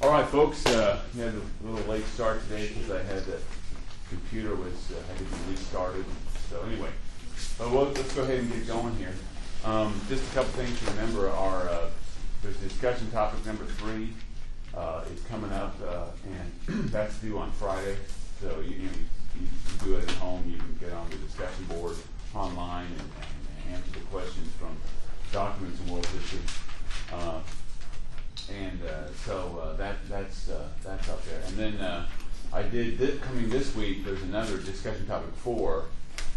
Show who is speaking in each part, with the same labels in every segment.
Speaker 1: All right, folks. We had a little late start today because I had the computer had to be restarted. So anyway, let's go ahead and get going here. Just a couple things to remember are there's discussion topic number 3 is coming up, and that's due on Friday. So you do it at home. You can get on the discussion board online and answer the questions from documents in world history. That's up there. And then I did coming this week. There's another discussion topic 4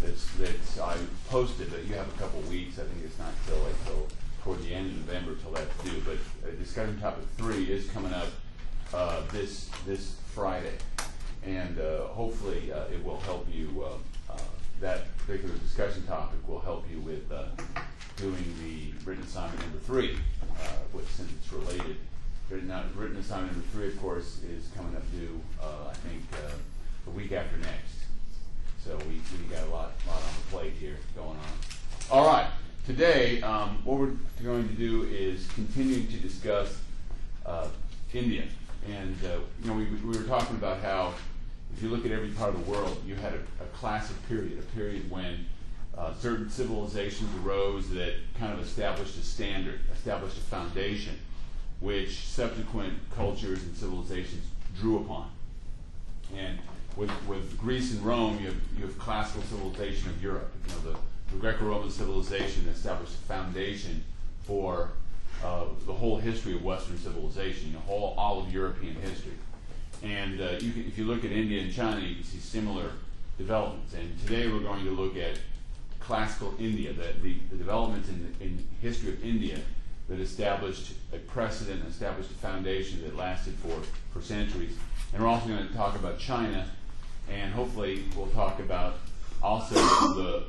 Speaker 1: that's I posted, but you have a couple weeks. I think it's not till toward the end of November till that's due. But discussion topic 3 is coming up this Friday, and hopefully it will help you. That particular discussion topic will help you with doing the written assignment number 3, since it's related. Written assignment number 3, of course, is coming up due, I think, the week after next. So we got a lot on the plate here going on. All right, today what we're going to do is continue to discuss India. And we were talking about how if you look at every part of the world, you had a classic period, a period when certain civilizations arose that kind of established a standard, established a foundation, which subsequent cultures and civilizations drew upon. And with Greece and Rome, you have classical civilization of Europe. The Greco-Roman civilization established a foundation for the whole history of Western civilization, all of European history. And if you look at India and China, you can see similar developments. And today we're going to look at classical India, the developments in history of India that established a precedent, established a foundation that lasted for centuries. And we're also going to talk about China, and hopefully we'll talk about also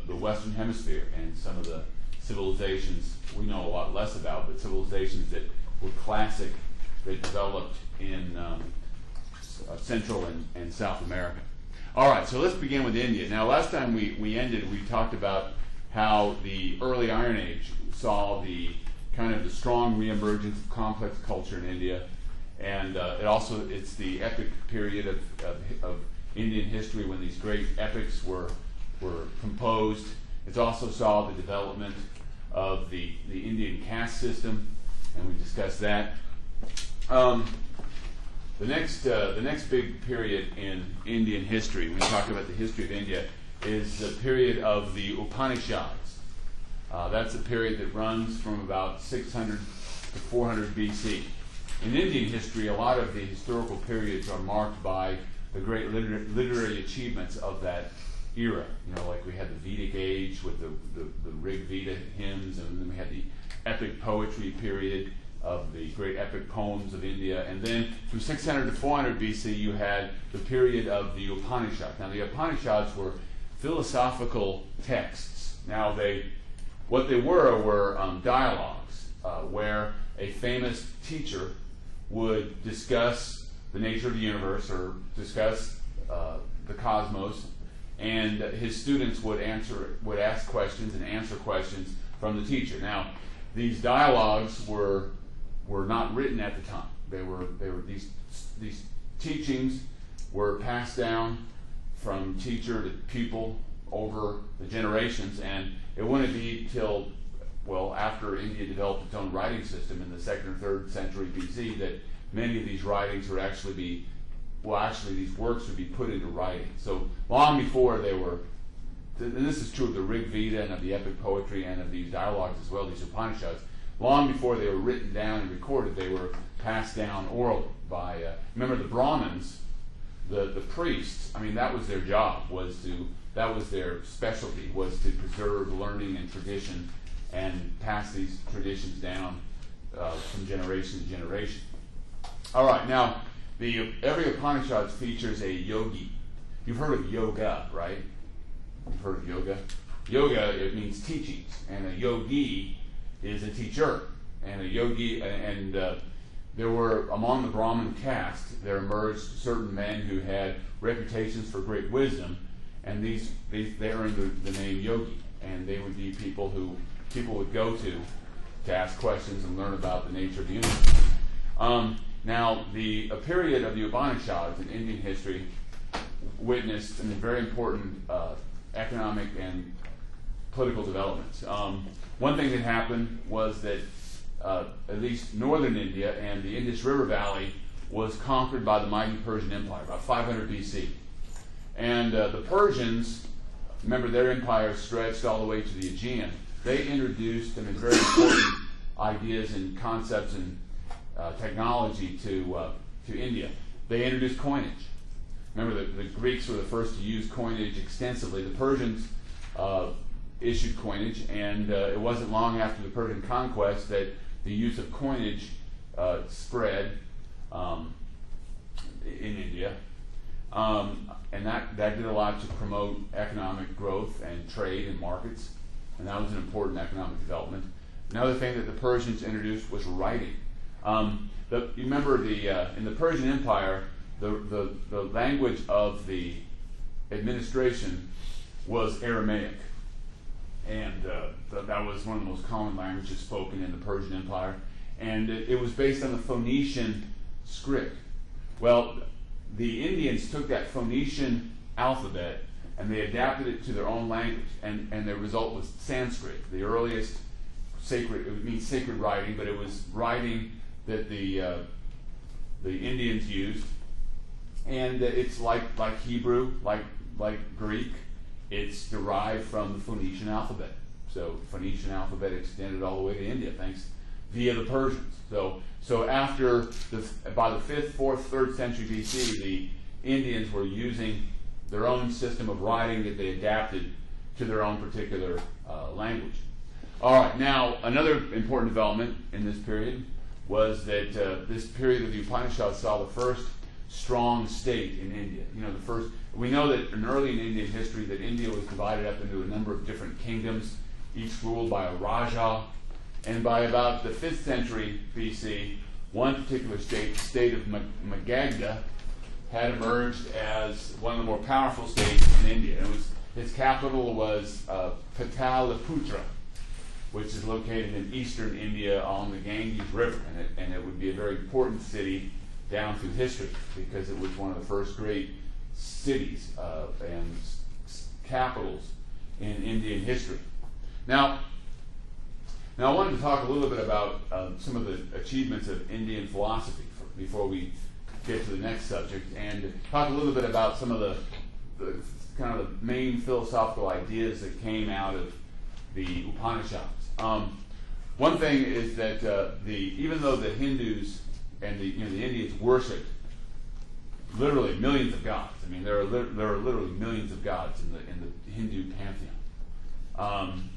Speaker 1: the Western Hemisphere and some of the civilizations we know a lot less about, but civilizations that were classic, that developed in Central and South America. All right, so let's begin with India. Now, last time we talked about how the early Iron Age saw the kind of the strong reemergence of complex culture in India, and it's the epic period of Indian history when these great epics were composed. It also saw the development of the Indian caste system, and we discussed that. The next big period in Indian history, when we talk about the history of India, is the period of the Upanishads. That's a period that runs from about 600 to 400 BC. In Indian history, a lot of the historical periods are marked by the great literary achievements of that era. Like we had the Vedic age with the Rig Veda hymns, and then we had the epic poetry period of the great epic poems of India. And then from 600 to 400 BC, you had the period of the Upanishads. Now, the Upanishads were philosophical texts. Now, what they were dialogues where a famous teacher would discuss the nature of the universe or discuss the cosmos, and his students would ask questions and answer questions from the teacher. Now, these dialogues were not written at the time. They were these teachings were passed down from teacher to pupil over the generations, and it wouldn't be till after India developed its own writing system in the 2nd or 3rd century BC that many of these writings would actually these works would be put into writing. So long before they were, and this is true of the Rig Veda and of the epic poetry and of these dialogues as well, these Upanishads, long before they were written down and recorded, they were passed down orally by, remember the Brahmins, the priests, that was their job, that was their specialty, was to preserve learning and tradition and pass these traditions down from generation to generation. All right, now, every Upanishad features a yogi. You've heard of yoga, right? You've heard of yoga? Yoga, it means teachings, and a yogi is a teacher. And a yogi, and there were, among the Brahmin caste, there emerged certain men who had reputations for great wisdom, and they earned the name yogi. And they would be people who people would go to ask questions and learn about the nature of the universe. Now, a period of the Upanishads in Indian history witnessed very important economic and political developments. One thing that happened was that at least northern India and the Indus River Valley was conquered by the mighty Persian Empire, about 500 BC. And the Persians, remember their empire stretched all the way to the Aegean. They introduced very important ideas and concepts and technology to India. They introduced coinage. Remember, the Greeks were the first to use coinage extensively. The Persians issued coinage, and it wasn't long after the Persian conquest that the use of coinage spread in India. And that did a lot to promote economic growth and trade and markets, and that was an important economic development. Another thing that the Persians introduced was writing. You remember in the Persian Empire, the language of the administration was Aramaic, and that was one of the most common languages spoken in the Persian Empire, and it was based on the Phoenician script. Well, the Indians took that Phoenician alphabet and they adapted it to their own language, and the result was Sanskrit, the earliest sacred, it means sacred writing, but it was writing that the Indians used, and it's like Hebrew, like Greek. It's derived from the Phoenician alphabet. So Phoenician alphabet extended all the way to India, thanks via the Persians. So after by the 5th, 4th, 3rd century BC, the Indians were using their own system of writing that they adapted to their own particular language. All right, now another important development in this period was that this period of the Upanishads saw the first strong state in India. We know that early in Indian history that India was divided up into a number of different kingdoms, each ruled by a Raja. And by about the 5th century BC, one particular state, the state of Magadha, had emerged as one of the more powerful states in India. Its capital was Pataliputra, which is located in eastern India along the Ganges River. And it would be a very important city down through history because it was one of the first great cities and capitals in Indian history. Now I wanted to talk a little bit about some of the achievements of Indian philosophy before we get to the next subject, and talk a little bit about some of the kind of the main philosophical ideas that came out of the Upanishads. One thing is that even though the Hindus and the Indians worshipped literally millions of gods. I mean, there are literally millions of gods in the Hindu pantheon.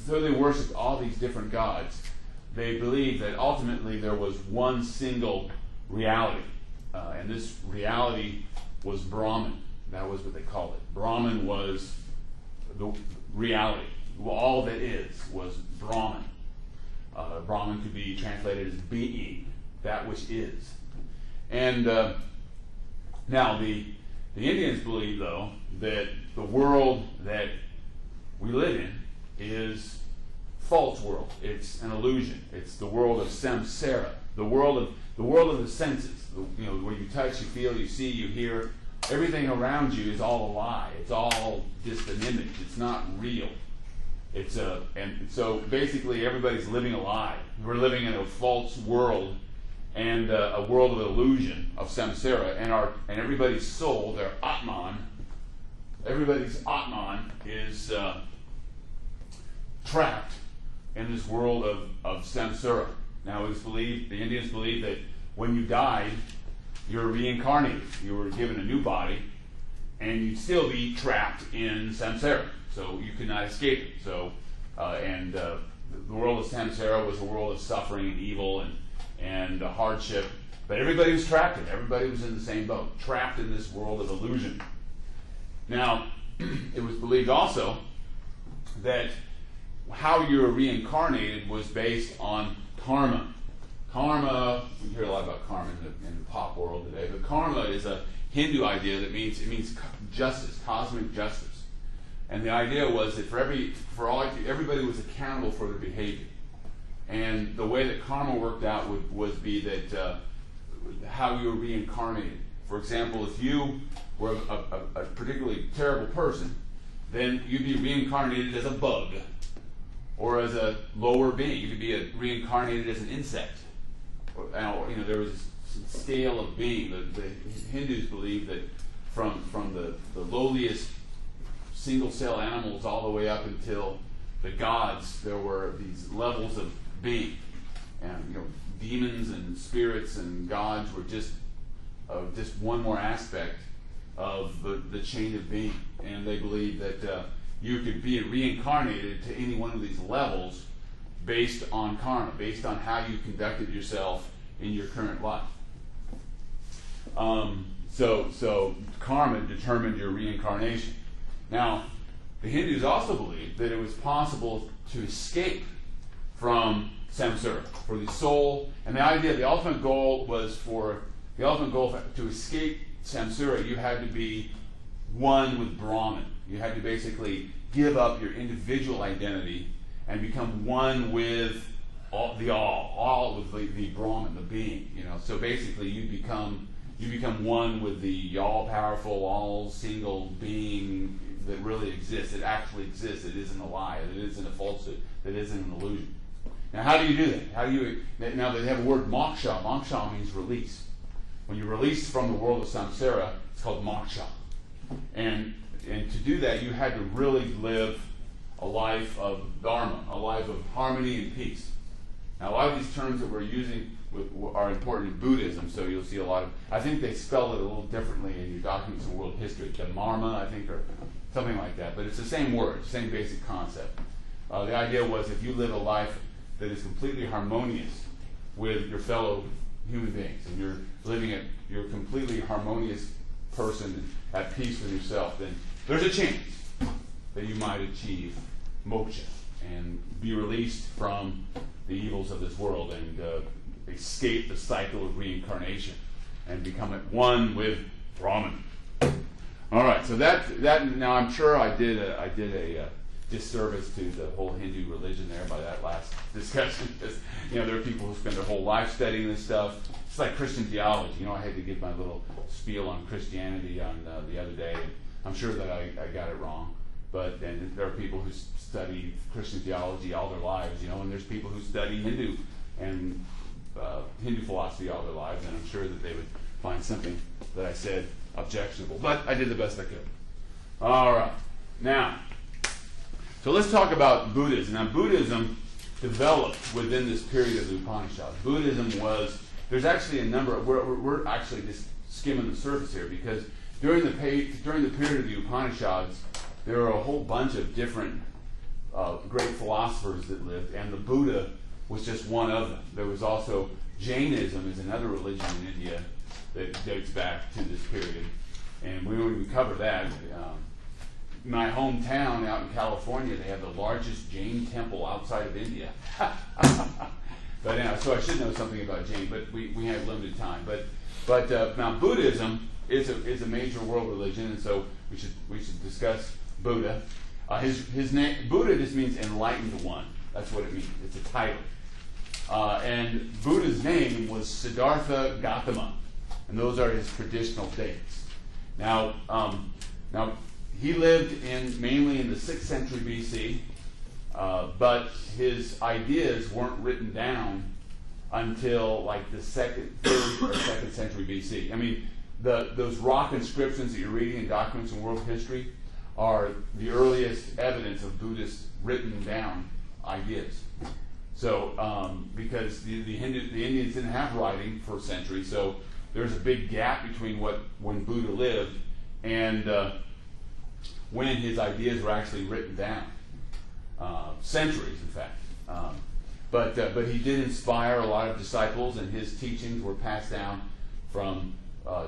Speaker 1: So they worshipped all these different gods. They believed that ultimately there was one single reality, and this reality was Brahman. That was what they called it. Brahman was the reality. All that is was Brahman. Brahman could be translated as being, that which is. And now the Indians believe, though, that the world that we live in is false world. It's an illusion. It's the world of samsara, the world of the senses. Where you touch, you feel, you see, you hear. Everything around you is all a lie. It's all just an image. It's not real. And so basically everybody's living a lie. We're living in a false world and a world of illusion of samsara, and everybody's soul, their Atman, everybody's Atman is trapped in this world of samsara. Now the Indians believe that when you died, you're reincarnated. You were given a new body, and you'd still be trapped in samsara, so you could not escape it. So, the world of samsara was a world of suffering and evil and hardship, but everybody was trapped in it. Everybody was in the same boat, trapped in this world of illusion. Now, it was believed also that how you were reincarnated was based on karma. Karma, we hear a lot about karma in the pop world today, but karma is a Hindu idea that means justice, cosmic justice. And the idea was that everybody was accountable for their behavior. And the way that karma worked out would be that how you were reincarnated. For example, if you were a particularly terrible person, then you'd be reincarnated as a bug or as a lower being. You could be reincarnated as an insect. Or, there was a scale of being. The Hindus believe that from the lowliest single-cell animals all the way up until the gods, there were these levels of being. And demons and spirits and gods were just one more aspect of the chain of being. And they believe that you could be reincarnated to any one of these levels based on karma, based on how you conducted yourself in your current life. So karma determined your reincarnation. Now, the Hindus also believed that it was possible to escape from samsara, for the soul, and the idea, the ultimate goal to escape samsara, you had to be one with Brahman. You had to basically give up your individual identity and become one with all with the Brahman, the being. So basically, you become one with the all-powerful, all-single being that really exists. It actually exists. It isn't a lie. It isn't a falsehood. It isn't an illusion. Now, how do you do that? Now they have a word moksha. Moksha means release. When you're released from the world of samsara, it's called moksha. And to do that, you had to really live a life of dharma, a life of harmony and peace. Now, a lot of these terms that we're using are important in Buddhism, so you'll see a lot of, I think they spell it a little differently in your documents of world history. Dharma, I think, or something like that. But it's the same word, same basic concept. The idea was if you live a life that is completely harmonious with your fellow human beings, and you're a completely harmonious person at peace with yourself, then there's a chance that you might achieve moksha and be released from the evils of this world and escape the cycle of reincarnation and become at one with Brahman. All right, so that now I'm sure I did a disservice to the whole Hindu religion there by that last discussion, because there are people who spend their whole life studying this stuff. It's like Christian theology. I had to give my little spiel on Christianity on the other day. I'm sure that I got it wrong, but then there are people who study Christian theology all their lives, and there's people who study Hindu and Hindu philosophy all their lives, and I'm sure that they would find something that I said objectionable, but I did the best I could. All right, now, so let's talk about Buddhism. Now, Buddhism developed within this period of the Upanishads. There's actually a number of, we're actually just skimming the surface here, because during the period of the Upanishads, there were a whole bunch of different great philosophers that lived, and the Buddha was just one of them. There was also Jainism, is another religion in India that dates back to this period, and we won't even cover that. My hometown out in California, they have the largest Jain temple outside of India. But so I should know something about Jain, but we have limited time. But now Buddhism is a major world religion, and so we should discuss Buddha. His name, Buddha, just means enlightened one. That's what it means. It's a title. And Buddha's name was Siddhartha Gautama, and those are his traditional dates. Now he lived mainly in the 6th century BC, but his ideas weren't written down until like the 3rd or 2nd century BC. I mean, those rock inscriptions that you're reading in documents in world history are the earliest evidence of Buddhist written down ideas. So, because the Indians didn't have writing for centuries, so there's a big gap between when Buddha lived and when his ideas were actually written down. Centuries, in fact. But he did inspire a lot of disciples, and his teachings were passed down from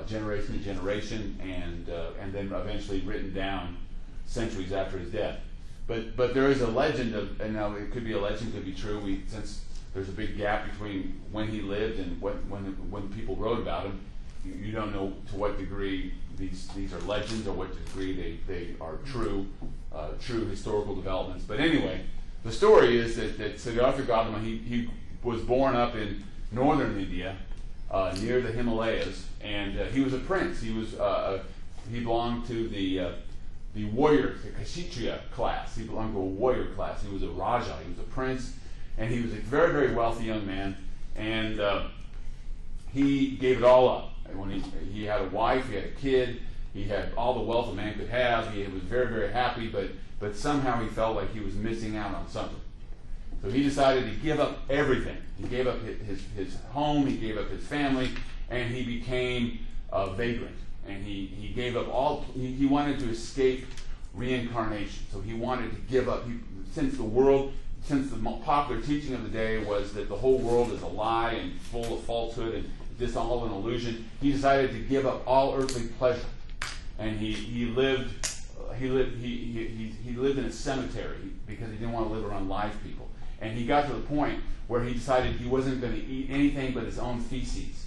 Speaker 1: generation to generation, and then eventually written down centuries after his death. But there is a legend of, and now it could be a legend, could be true. Since there's a big gap between when he lived and when people wrote about him, you don't know to what degree these are legends or what degree they are true historical developments. But anyway, the story is that Siddhartha Gautama, he was born up in northern India, near the Himalayas, and he was a prince. He belonged to the warrior, the Kshatriya class. He belonged to a warrior class. He was a Raja. He was a prince, and he was a very, very wealthy young man. And he gave it all up. When he had a wife, he had a kid, he had all the wealth a man could have. He was very, very happy, but somehow he felt like he was missing out on something. So he decided to give up everything. He gave up his home, he gave up his family, and he became a vagrant. And he gave up all, he wanted to escape reincarnation. So he wanted to give up, since the popular teaching of the day was that the whole world is a lie and full of falsehood and this all an illusion, he decided to give up all earthly pleasure. And he lived in a cemetery because he didn't want to live around live people. And he got to the point where he decided he wasn't going to eat anything but his own feces.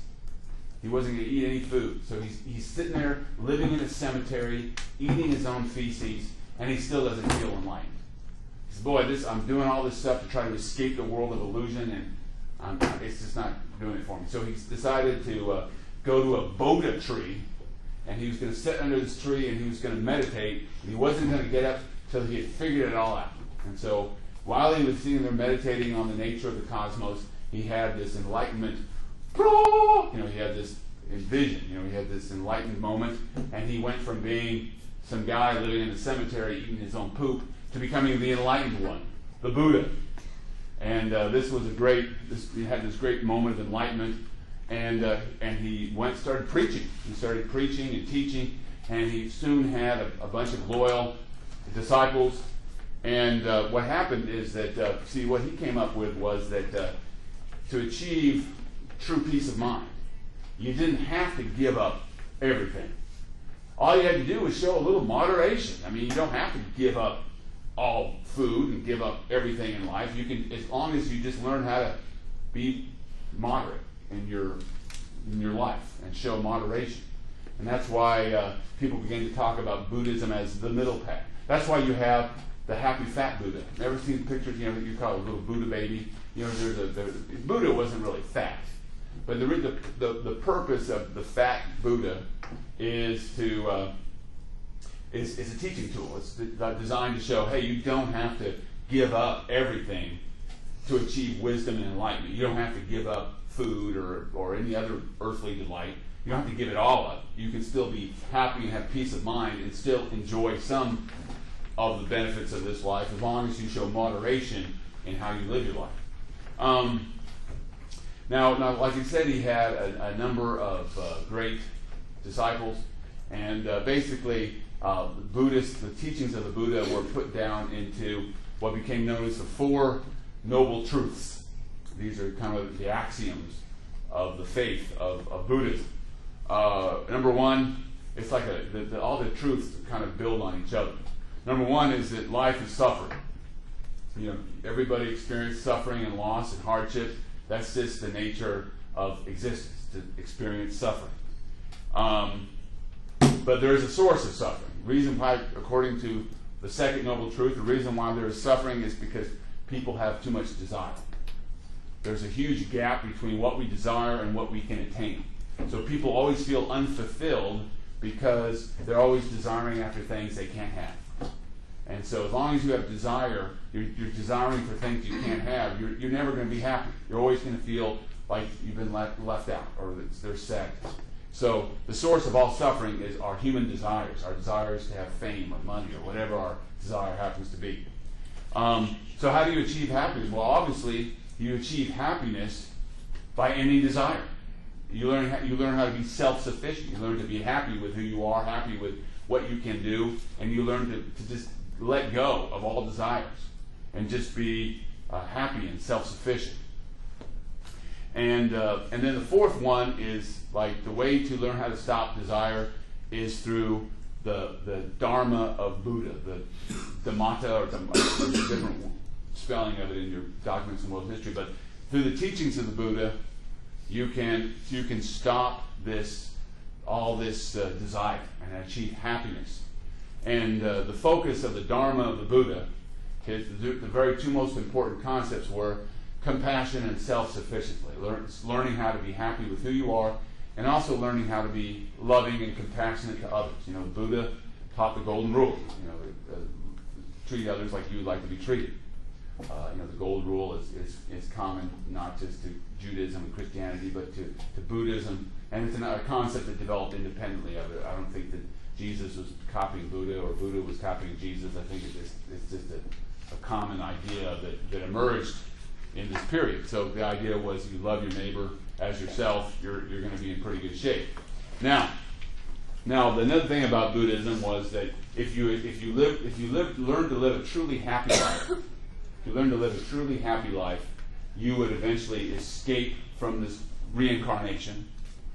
Speaker 1: He wasn't going to eat any food. So he's sitting there living in a cemetery, eating his own feces, and he still doesn't feel enlightened. He says, boy, I'm doing all this stuff to try to escape the world of illusion, and it's just not doing it for me. So he's decided to go to a Bodha tree, and he was going to sit under this tree, and he was going to meditate, and he wasn't going to get up till he had figured it all out. And so while he was sitting there meditating on the nature of the cosmos, he had this enlightenment. He had this vision. He had this enlightened moment, and he went from being some guy living in a cemetery eating his own poop to becoming the enlightened one, the Buddha. And he had this great moment of enlightenment, and he started preaching. He started preaching and teaching, and he soon had a bunch of loyal disciples. And what happened is that, what he came up with was that to achieve true peace of mind, you didn't have to give up everything. All you had to do was show a little moderation. I mean, you don't have to give up all food and give up everything in life. You can, as long as you just learn how to be moderate in your life and show moderation. And that's why people begin to talk about Buddhism as the middle path. That's why you have the happy fat Buddha. Ever seen pictures? You call it a little Buddha baby. Buddha wasn't really fat, but the purpose of the fat Buddha is a teaching tool. It's designed to show, hey, you don't have to give up everything to achieve wisdom and enlightenment. You don't have to give up food or any other earthly delight. You don't have to give it all up. You can still be happy and have peace of mind and still enjoy some of the benefits of this life as long as you show moderation in how you live your life. Now, like I said, he had a number of great disciples, and basically the teachings of the Buddha were put down into what became known as the Four Noble Truths. These are kind of the axioms of the faith of Buddhism. Number one, it's like all the truths kind of build on each other. Number one is that life is suffering. Everybody experiences suffering and loss and hardship. That's just the nature of existence, to experience suffering. But there is a source of suffering. The reason why, according to the second noble truth, the reason why there is suffering is because people have too much desire. There's a huge gap between what we desire and what we can attain. So people always feel unfulfilled because they're always desiring after things they can't have. And so as long as you have desire, you're desiring for things you can't have, you're never going to be happy. You're always going to feel like you've been left out, or there's sadness. So the source of all suffering is our human desires, our desires to have fame or money or whatever our desire happens to be. So how do you achieve happiness? Well, obviously, you achieve happiness by ending desire. You learn how to be self-sufficient. You learn to be happy with who you are, happy with what you can do, and you learn to just let go of all desires and just be happy and self-sufficient. And then the fourth one is, like, the way to learn how to stop desire is through the Dharma of Buddha, the Dhammata, or there's a different spelling of it in your documents in world history, but through the teachings of the Buddha, you can stop all this desire and achieve happiness. And the focus of the Dharma of the Buddha, the very two most important concepts were compassion and self-sufficiency, learning how to be happy with who you are, and also learning how to be loving and compassionate to others. You know, Buddha taught the golden rule. You know, treat others like you would like to be treated. You know, the golden rule is common not just to Judaism and Christianity, but to Buddhism, and it's a concept that developed independently of it. I don't think that Jesus was copying Buddha or Buddha was copying Jesus. I think it's just a common idea that emerged in this period. So the idea was you love your neighbor as yourself, you're going to be in pretty good shape. Now another thing about Buddhism was that if you learn to live a truly happy life, you would eventually escape from this reincarnation,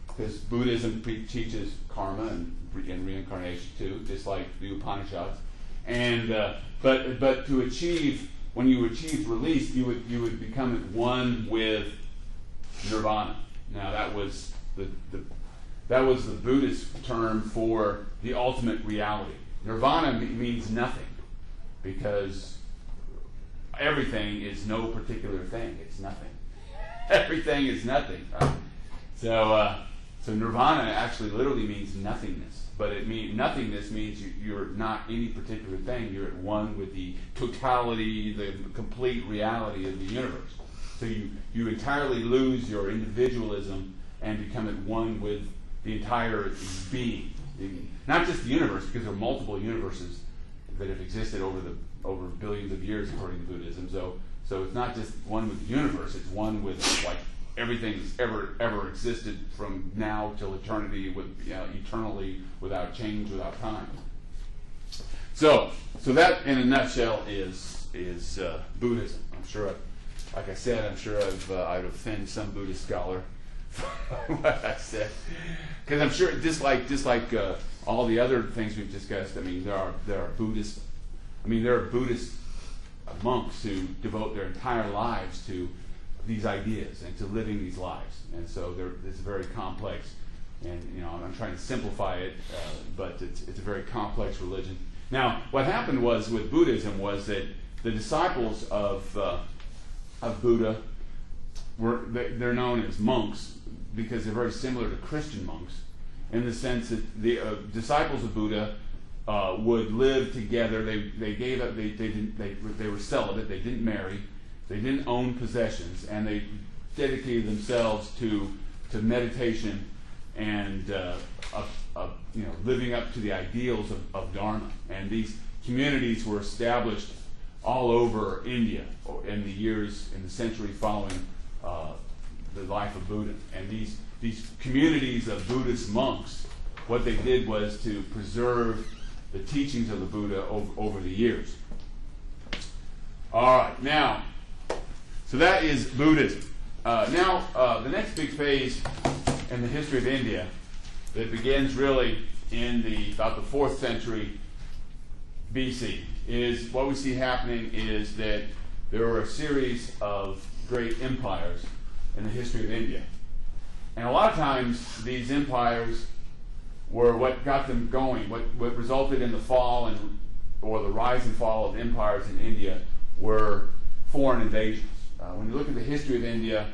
Speaker 1: because Buddhism teaches karma and reincarnation too, just like the Upanishads. And but to achieve, when you achieved release, you would become at one with nirvana. Now that was the Buddhist term for the ultimate reality. Nirvana means nothing, because everything is no particular thing. It's nothing. Everything is nothing. Right? So nirvana actually literally means nothingness. But nothingness means you're not any particular thing. You're at one with the totality, the complete reality of the universe. So you entirely lose your individualism and become at one with the entire being. Not just the universe, because there are multiple universes that have existed over billions of years according to Buddhism. So it's not just one with the universe, it's one with like everything that's ever existed from now till eternity, eternally, without change, without time. So that in a nutshell is Buddhism. I'm sure, like I said, I'd offend some Buddhist scholar what I said, because I'm sure just like all the other things we've discussed. I mean, there are Buddhist monks who devote their entire lives to these ideas and to living these lives, and so it's very complex. And I'm trying to simplify it, but it's a very complex religion. Now, what happened was with Buddhism was that the disciples of Buddha they're known as monks because they're very similar to Christian monks in the sense that the disciples of Buddha would live together. They gave up. They were celibate. They didn't marry. They didn't own possessions, and they dedicated themselves to meditation and living up to the ideals of Dharma. And these communities were established all over India in the century following the life of Buddha. And these communities of Buddhist monks, what they did was to preserve the teachings of the Buddha over the years. All right, now, so that is Buddhism. The next big phase in the history of India that begins really in about the 4th century BC is what we see happening is that there were a series of great empires in the history of India. And a lot of times these empires were what got them going. What resulted in the fall or the rise and fall of empires in India were foreign invasions. When you look at the history of India,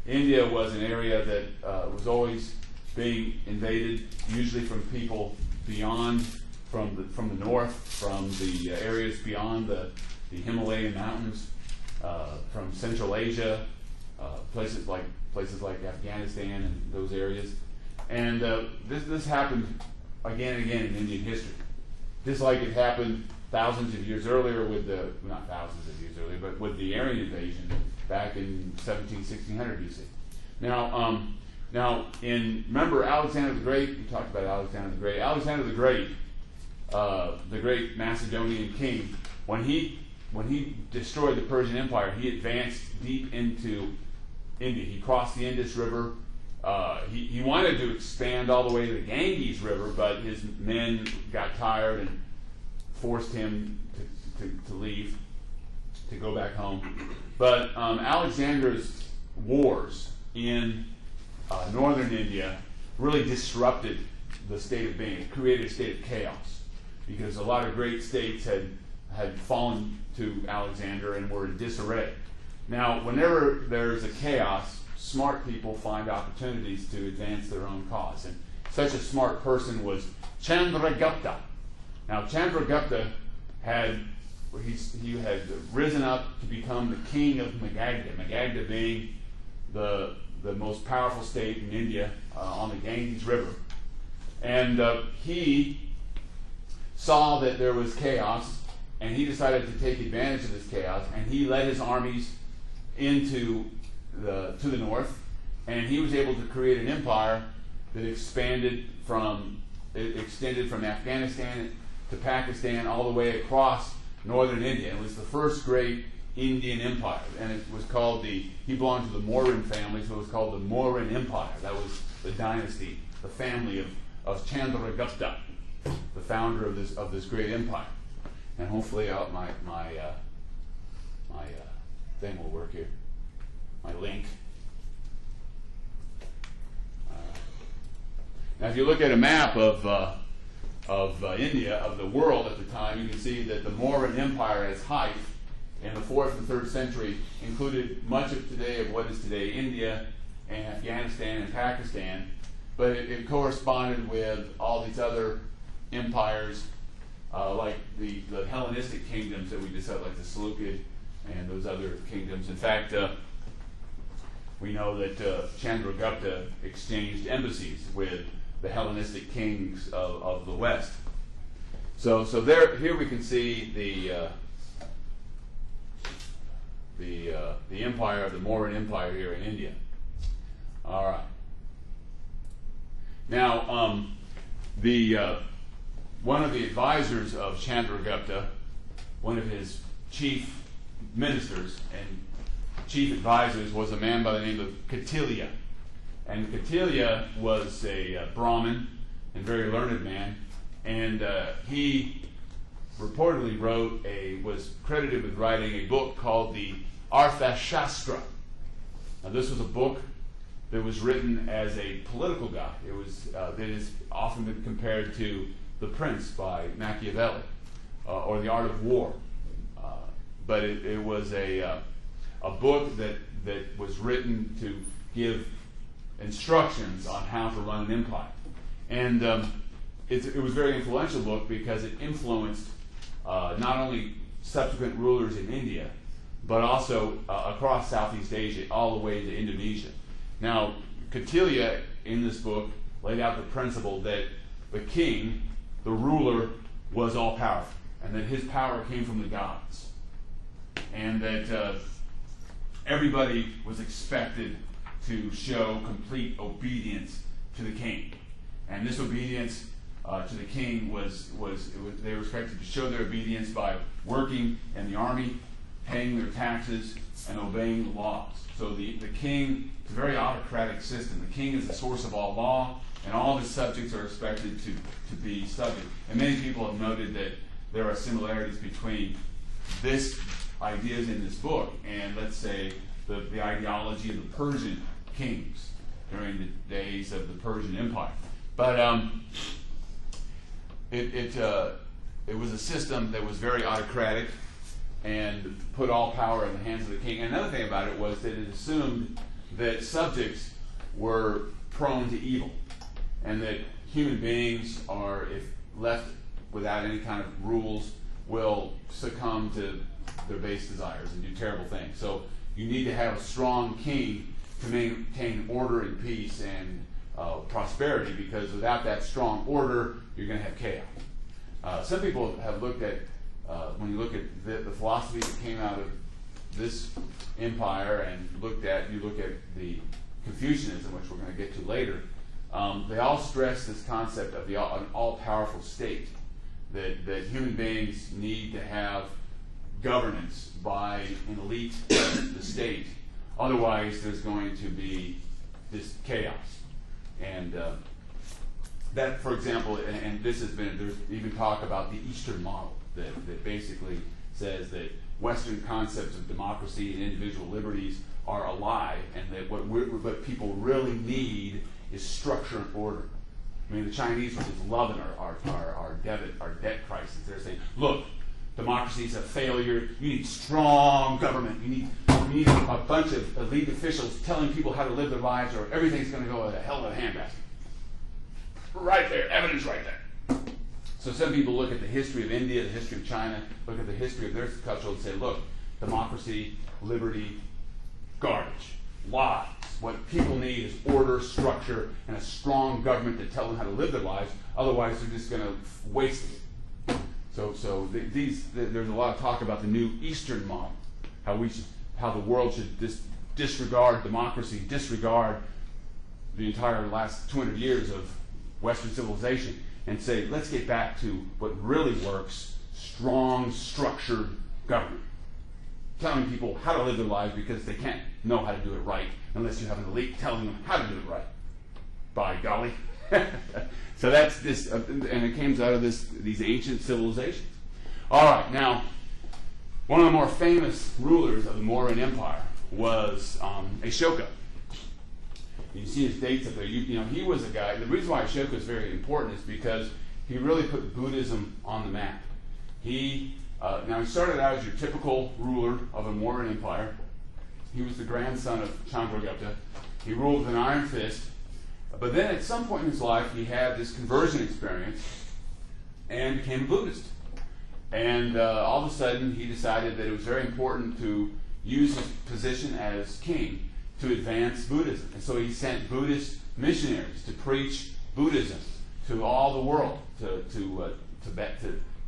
Speaker 1: India was an area that was always being invaded, usually from people beyond, from the north, from the areas beyond the Himalayan mountains, from Central Asia, places like Afghanistan and those areas. And this happened again and again in Indian history. Just like it happened thousands of years earlier not thousands of years earlier, but with the Aryan invasion back in 1600 BC. Now, remember Alexander the Great? We talked about Alexander the Great. Alexander the great Macedonian king, when he destroyed the Persian Empire, he advanced deep into India. He crossed the Indus River. He wanted to expand all the way to the Ganges River, but his men got tired and forced him to leave, to go back home. But Alexander's wars in northern India really disrupted the state of being. It created a state of chaos because a lot of great states had fallen to Alexander and were in disarray. Now, whenever there's a chaos, smart people find opportunities to advance their own cause. And such a smart person was Chandragupta. Now, Chandragupta had risen up to become the king of Magadha. Magadha being the most powerful state in India on the Ganges River. And he saw that there was chaos, and he decided to take advantage of this chaos, and he led his armies to the north, and he was able to create an empire that extended from Afghanistan to Pakistan all the way across northern India. It was the first great Indian empire, and it was called he belonged to the Mauryan family, so it was called the Mauryan Empire. That was the dynasty, the family of Chandragupta, the founder of this great empire. And hopefully my thing will work here, my link. Now, if you look at a map of India, of the world at the time, you can see that the Mauryan Empire at its height in the 4th and 3rd century included much of what is today India and Afghanistan and Pakistan, but it corresponded with all these other empires, like the Hellenistic kingdoms that we discussed, like the Seleucid and those other kingdoms. In fact, we know that Chandragupta exchanged embassies with the Hellenistic kings of the West. So here we can see the empire, the Mauryan Empire here in India. All right. Now, one of the advisors of Chandragupta, one of his chief ministers and chief advisors, was a man by the name of Kautilya. And Kautilya was a Brahmin and very learned man, and he reportedly was credited with writing a book called the Arthashastra. Now, this was a book that was written as a political guide. That is often been compared to The Prince by Machiavelli, or The Art of War. But it was a book that was written to give instructions on how to run an empire. And it was a very influential book because it influenced not only subsequent rulers in India, but also across Southeast Asia, all the way to Indonesia. Now, Kautilya, in this book, laid out the principle that the king, the ruler, was all-powerful, and that his power came from the gods, and that everybody was expected to show complete obedience to the king. And this obedience to the king they were expected to show their obedience by working in the army, paying their taxes, and obeying the laws. So the king, it's a very autocratic system. The king is the source of all law, and all of his subjects are expected to be subject. And many people have noted that there are similarities between this ideas in this book and, let's say, the ideology of the Persian kings during the days of the Persian Empire. But it was a system that was very autocratic and put all power in the hands of the king. And another thing about it was that it assumed that subjects were prone to evil, and that human beings are, if left without any kind of rules, will succumb to their base desires and do terrible things. So you need to have a strong king to maintain order and peace and prosperity, because without that strong order, you're going to have chaos. Some people have looked at, when you look at the philosophy that came out of this empire, and you look at the Confucianism, which we're going to get to later, they all stress this concept of an all-powerful state, that human beings need to have governance by an elite of the state. Otherwise, there's going to be this chaos. And that, for example, and there's even talk about the Eastern model that basically says that Western concepts of democracy and individual liberties are a lie, and that what people really need is structure and order. I mean, the Chinese are just loving our debt crisis. They're saying, look, democracy is a failure. You need strong government. You need meet a bunch of elite officials telling people how to live their lives, or everything's going to go in a hell of a handbasket. Right there, evidence right there. So some people look at the history of India, the history of China, look at the history of their culture and say, look, democracy, liberty, garbage, lies. What people need is order, structure, and a strong government to tell them how to live their lives. Otherwise, they're just going to waste it. So there's a lot of talk about the new Eastern model, how the world should disregard democracy, disregard the entire last 200 years of Western civilization, and say, let's get back to what really works: strong, structured government. Telling people how to live their lives, because they can't know how to do it right unless you have an elite telling them how to do it right. By golly. So that's this, and it comes out of these ancient civilizations. All right, now, one of the more famous rulers of the Mauryan Empire was Ashoka. You see his dates up there. You know, he was a guy. The reason why Ashoka is very important is because he really put Buddhism on the map. Now he started out as your typical ruler of a Mauryan Empire. He was the grandson of Chandragupta. He ruled with an iron fist. But then at some point in his life, he had this conversion experience and became a Buddhist. And all of a sudden, he decided that it was very important to use his position as king to advance Buddhism. And so he sent Buddhist missionaries to preach Buddhism to all the world, to Tibet,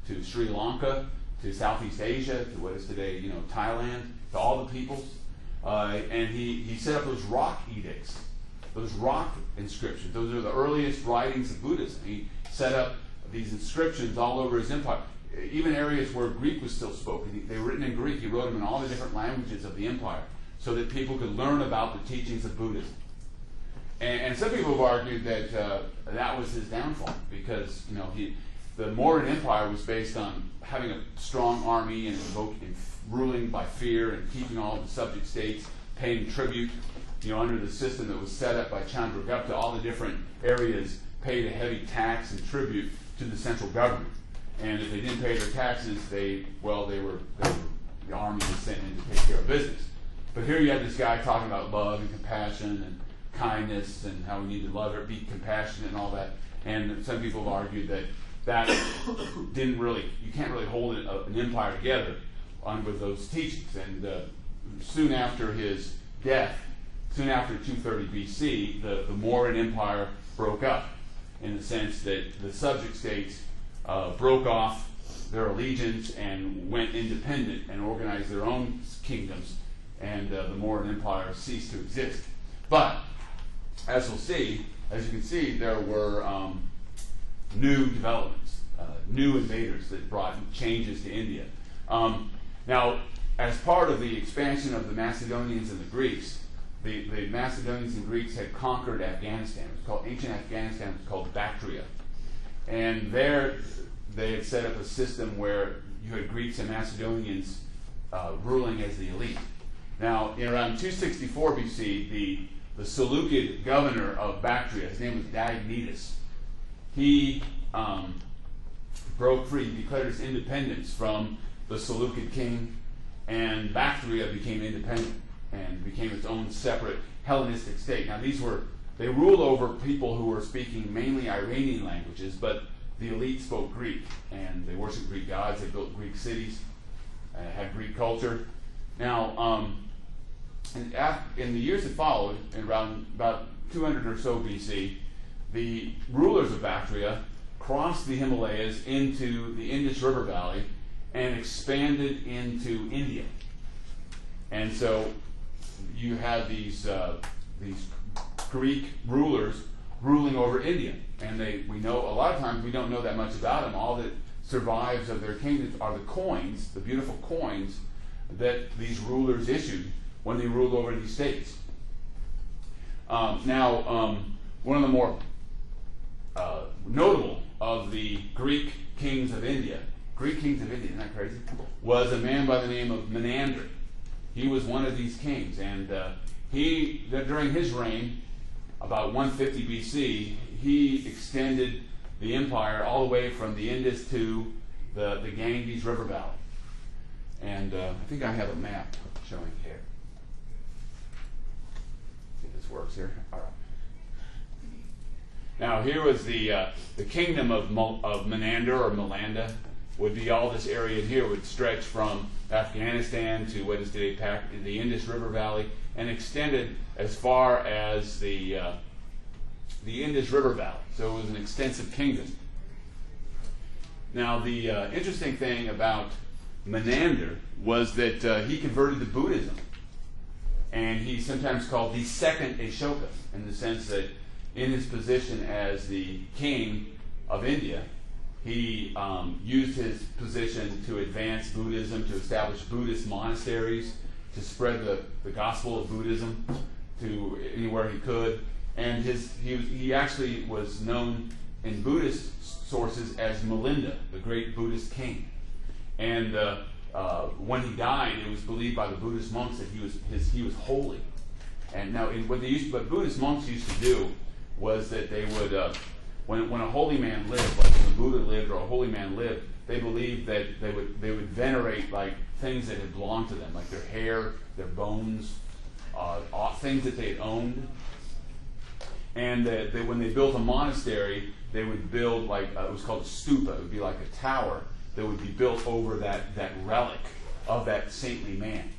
Speaker 1: to Sri Lanka, to Southeast Asia, to what is today, Thailand, to all the peoples. And he set up those rock edicts, those rock inscriptions. Those are the earliest writings of Buddhism. He set up these inscriptions all over his empire. Even areas where Greek was still spoken, they were written in Greek. He wrote them in all the different languages of the empire so that people could learn about the teachings of Buddhism. And some people have argued that that was his downfall, because the Mauryan Empire was based on having a strong army and ruling by fear and keeping all of the subject states paying tribute. Under the system that was set up by Chandragupta, all the different areas paid a heavy tax and tribute to the central government. And if they didn't pay their taxes, the army was sent in to take care of business. But here you have this guy talking about love and compassion and kindness and how we need to love it, be compassionate and all that. And some people have argued that you can't really hold an empire together with those teachings. And soon after his death, soon after 230 BC, the Mauryan Empire broke up, in the sense that the subject states broke off their allegiance and went independent and organized their own kingdoms, and the Mauryan Empire ceased to exist. But, as you can see, there were new developments, new invaders that brought changes to India. Now, as part of the expansion of the Macedonians and the Greeks, the Macedonians and Greeks had conquered Afghanistan. It was called ancient Afghanistan. It was called Bactria. And there they had set up a system where you had Greeks and Macedonians ruling as the elite. Now, in around 264 BC, the Seleucid governor of Bactria, his name was Diognetus, he broke free, declared his independence from the Seleucid king, and Bactria became independent and became its own separate Hellenistic state. Now, they ruled over people who were speaking mainly Iranian languages, but the elite spoke Greek, and they worshipped Greek gods. They built Greek cities, had Greek culture. Now, in the years that followed, in around about 200 or so BC, the rulers of Bactria crossed the Himalayas into the Indus River Valley and expanded into India. And so you had these Greek rulers ruling over India, and we know a lot of times we don't know that much about them. All that survives of their kingdoms are the coins, the beautiful coins that these rulers issued when they ruled over these states. One of the more notable of the Greek kings of India, isn't that crazy? Was a man by the name of Menander. He was one of these kings, and during his reign, about 150 BC, he extended the empire all the way from the Indus to the Ganges River Valley. And I think I have a map showing here. this works here. All right. Now here was the kingdom of Menander or Melanda. Would be all this area here would stretch from Afghanistan to what is today the Indus River Valley, and extended as far as the Indus River Valley. So it was an extensive kingdom. Now the interesting thing about Menander was that he converted to Buddhism, and he's sometimes called the second Ashoka, in the sense that in his position as the king of India, he used his position to advance Buddhism, to establish Buddhist monasteries, to spread the gospel of Buddhism to anywhere he could. And he actually was known in Buddhist sources as Milinda, the great Buddhist king. And when he died, it was believed by the Buddhist monks that he was holy. And now, what Buddhist monks used to do was that they would, when a holy man lived, like when the Buddha lived or a holy man lived, they believed that they would venerate like things that had belonged to them, like their hair, their bones, things that they had owned. And when they built a monastery, they would build like it was called a stupa. It would be like a tower that would be built over that relic of that saintly man.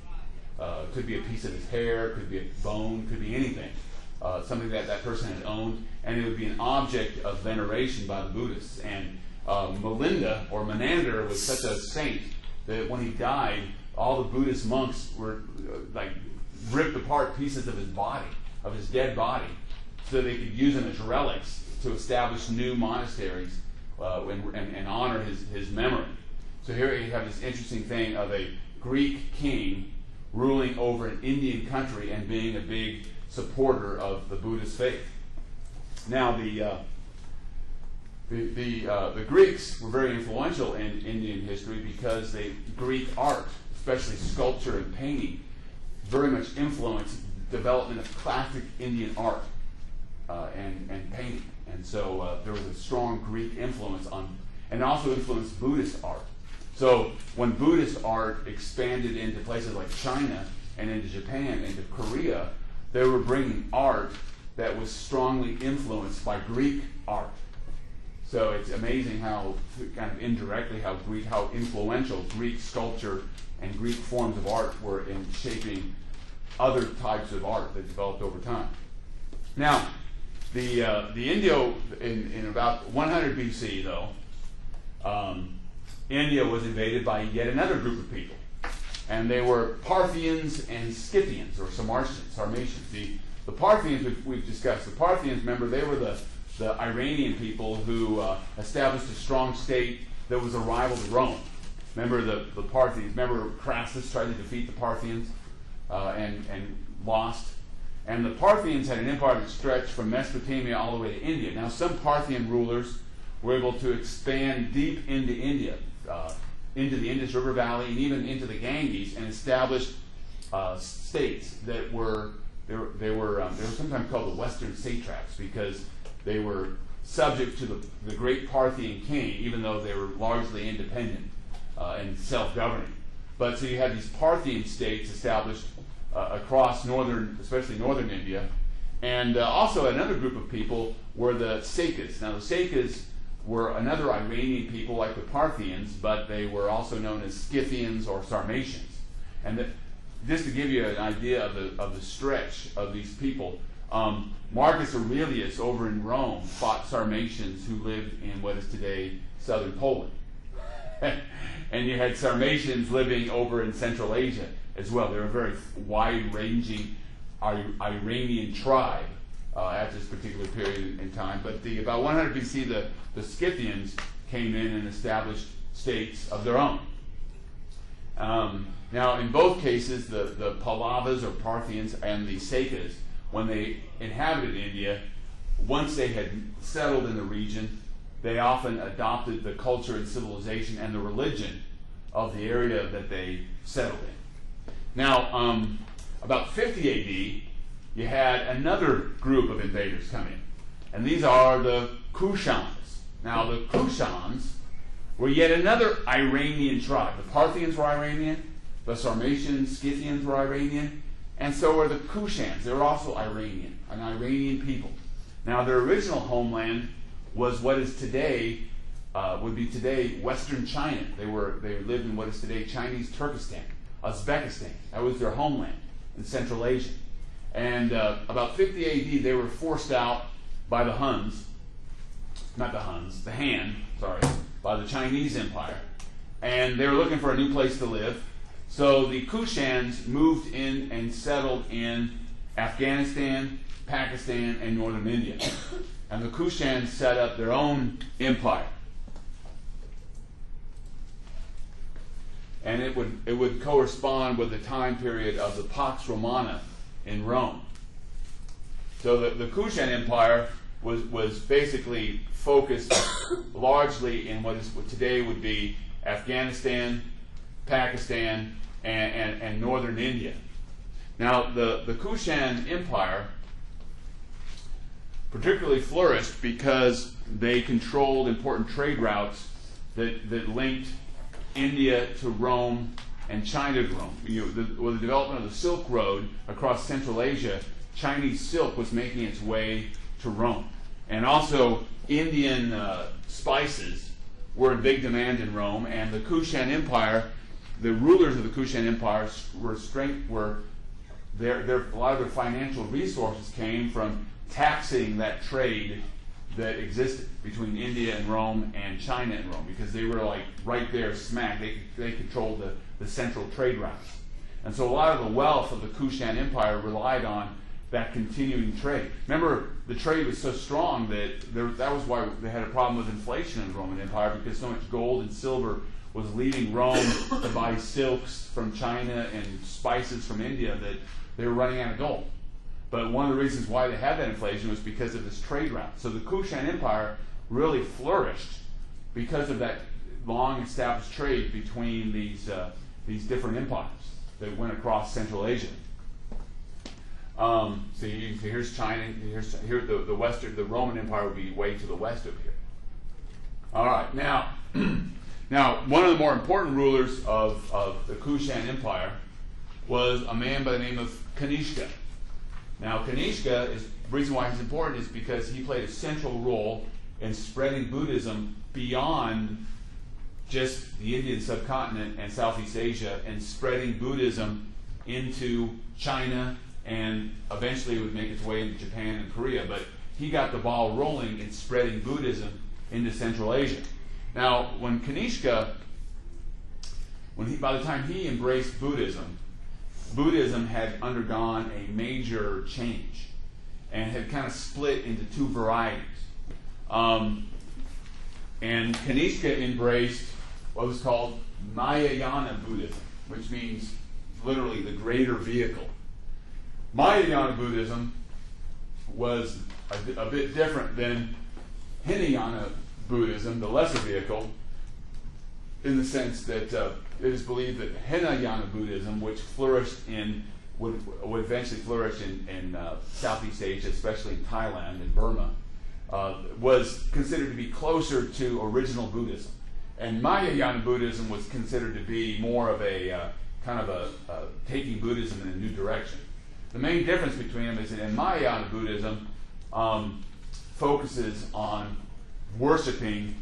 Speaker 1: Could be a piece of his hair, could be a bone, could be anything. Something that person had owned, and it would be an object of veneration by the Buddhists. And Melinda, or Menander, was such a saint that when he died, all the Buddhist monks were like ripped apart pieces of his body, of his dead body, so they could use them as relics to establish new monasteries and honor his memory. So here you have this interesting thing of a Greek king ruling over an Indian country and being a big supporter of the Buddhist faith. Now the Greeks were very influential in Indian history because Greek art, especially sculpture and painting, very much influenced the development of classic Indian art and painting. And so there was a strong Greek influence and also influenced Buddhist art. So when Buddhist art expanded into places like China and into Japan, into Korea, they were bringing art that was strongly influenced by Greek art. So it's amazing how, kind of indirectly, how influential Greek sculpture and Greek forms of art were in shaping other types of art that developed over time. Now, the India, in about 100 BC, though, India was invaded by yet another group of people. And they were Parthians and Scythians, or Sarmatians. The Parthians, we've discussed. The Parthians, remember, they were the Iranian people who established a strong state that was a rival to Rome. Remember the Parthians. Remember Crassus tried to defeat the Parthians and lost. And the Parthians had an empire that stretched from Mesopotamia all the way to India. Now, some Parthian rulers were able to expand deep into India, into the Indus River Valley, and even into the Ganges, and established states that were sometimes called the Western satraps, because they were subject to the great Parthian king, even though they were largely independent and self-governing. But so you had these Parthian states established across especially northern India, and also another group of people were the Sakas. Now the Sakas were another Iranian people like the Parthians, but they were also known as Scythians or Sarmatians. And just to give you an idea of the stretch of these people, Marcus Aurelius over in Rome fought Sarmatians who lived in what is today southern Poland. And you had Sarmatians living over in Central Asia as well. They were a very wide-ranging Iranian tribe at this particular period in time. But about 100 BC, the Scythians came in and established states of their own. Now, in both cases, the Pallavas or Parthians and the Sakas, when they inhabited India, once they had settled in the region, they often adopted the culture and civilization and the religion of the area that they settled in. Now, about 50 AD, you had another group of invaders come in, and these are the Kushans. Now, the Kushans were yet another Iranian tribe. The Parthians were Iranian, the Sarmatians, Scythians were Iranian, And so are the Kushans. They were also Iranian, an Iranian people. Now, their original homeland was what is today, would be today Western China. They lived in what is today Chinese Turkestan, Uzbekistan. That was their homeland in Central Asia. And about 50 AD, they were forced out by the Han, by the Chinese Empire. And they were looking for a new place to live. So the Kushans moved in and settled in Afghanistan, Pakistan, and northern India. And the Kushans set up their own empire. And it would correspond with the time period of the Pax Romana in Rome. So the Kushan Empire was basically focused largely in what today would be Afghanistan, Pakistan, and northern India. Now, the Kushan Empire particularly flourished because they controlled important trade routes that linked India to Rome and China to Rome. With the development of the Silk Road across Central Asia, Chinese silk was making its way to Rome. And also, Indian spices were in big demand in Rome, and the Kushan Empire, the rulers of the Kushan Empire a lot of their financial resources came from taxing that trade that existed between India and Rome and China and Rome, because they were like right there smack. They controlled the central trade routes. And so a lot of the wealth of the Kushan Empire relied on that continuing trade. Remember, the trade was so strong that was why they had a problem with inflation in the Roman Empire, because so much gold and silver was leaving Rome to buy silks from China and spices from India that they were running out of gold. But one of the reasons why they had that inflation was because of this trade route. So the Kushan Empire really flourished because of that long established trade between these different empires that went across Central Asia. So here's China. Here the Roman Empire would be way to the west of here. All right, now one of the more important rulers of the Kushan Empire was a man by the name of Kanishka. Now, Kanishka, the reason why he's important is because he played a central role in spreading Buddhism beyond just the Indian subcontinent and Southeast Asia, and spreading Buddhism into China, and eventually it would make its way into Japan and Korea. But he got the ball rolling in spreading Buddhism into Central Asia. Now, when Kanishka, by the time he embraced Buddhism had undergone a major change and had kind of split into two varieties. And Kanishka embraced what was called Mahayana Buddhism, which means literally the greater vehicle. Mahayana Buddhism was a bit different than Hinayana Buddhism, the lesser vehicle, in the sense that it is believed that Hinayana Buddhism, which would eventually flourish in Southeast Asia, especially in Thailand and Burma, was considered to be closer to original Buddhism. And Mahayana Buddhism was considered to be more of a taking Buddhism in a new direction. The main difference between them is that in Mahayana Buddhism focuses on worshiping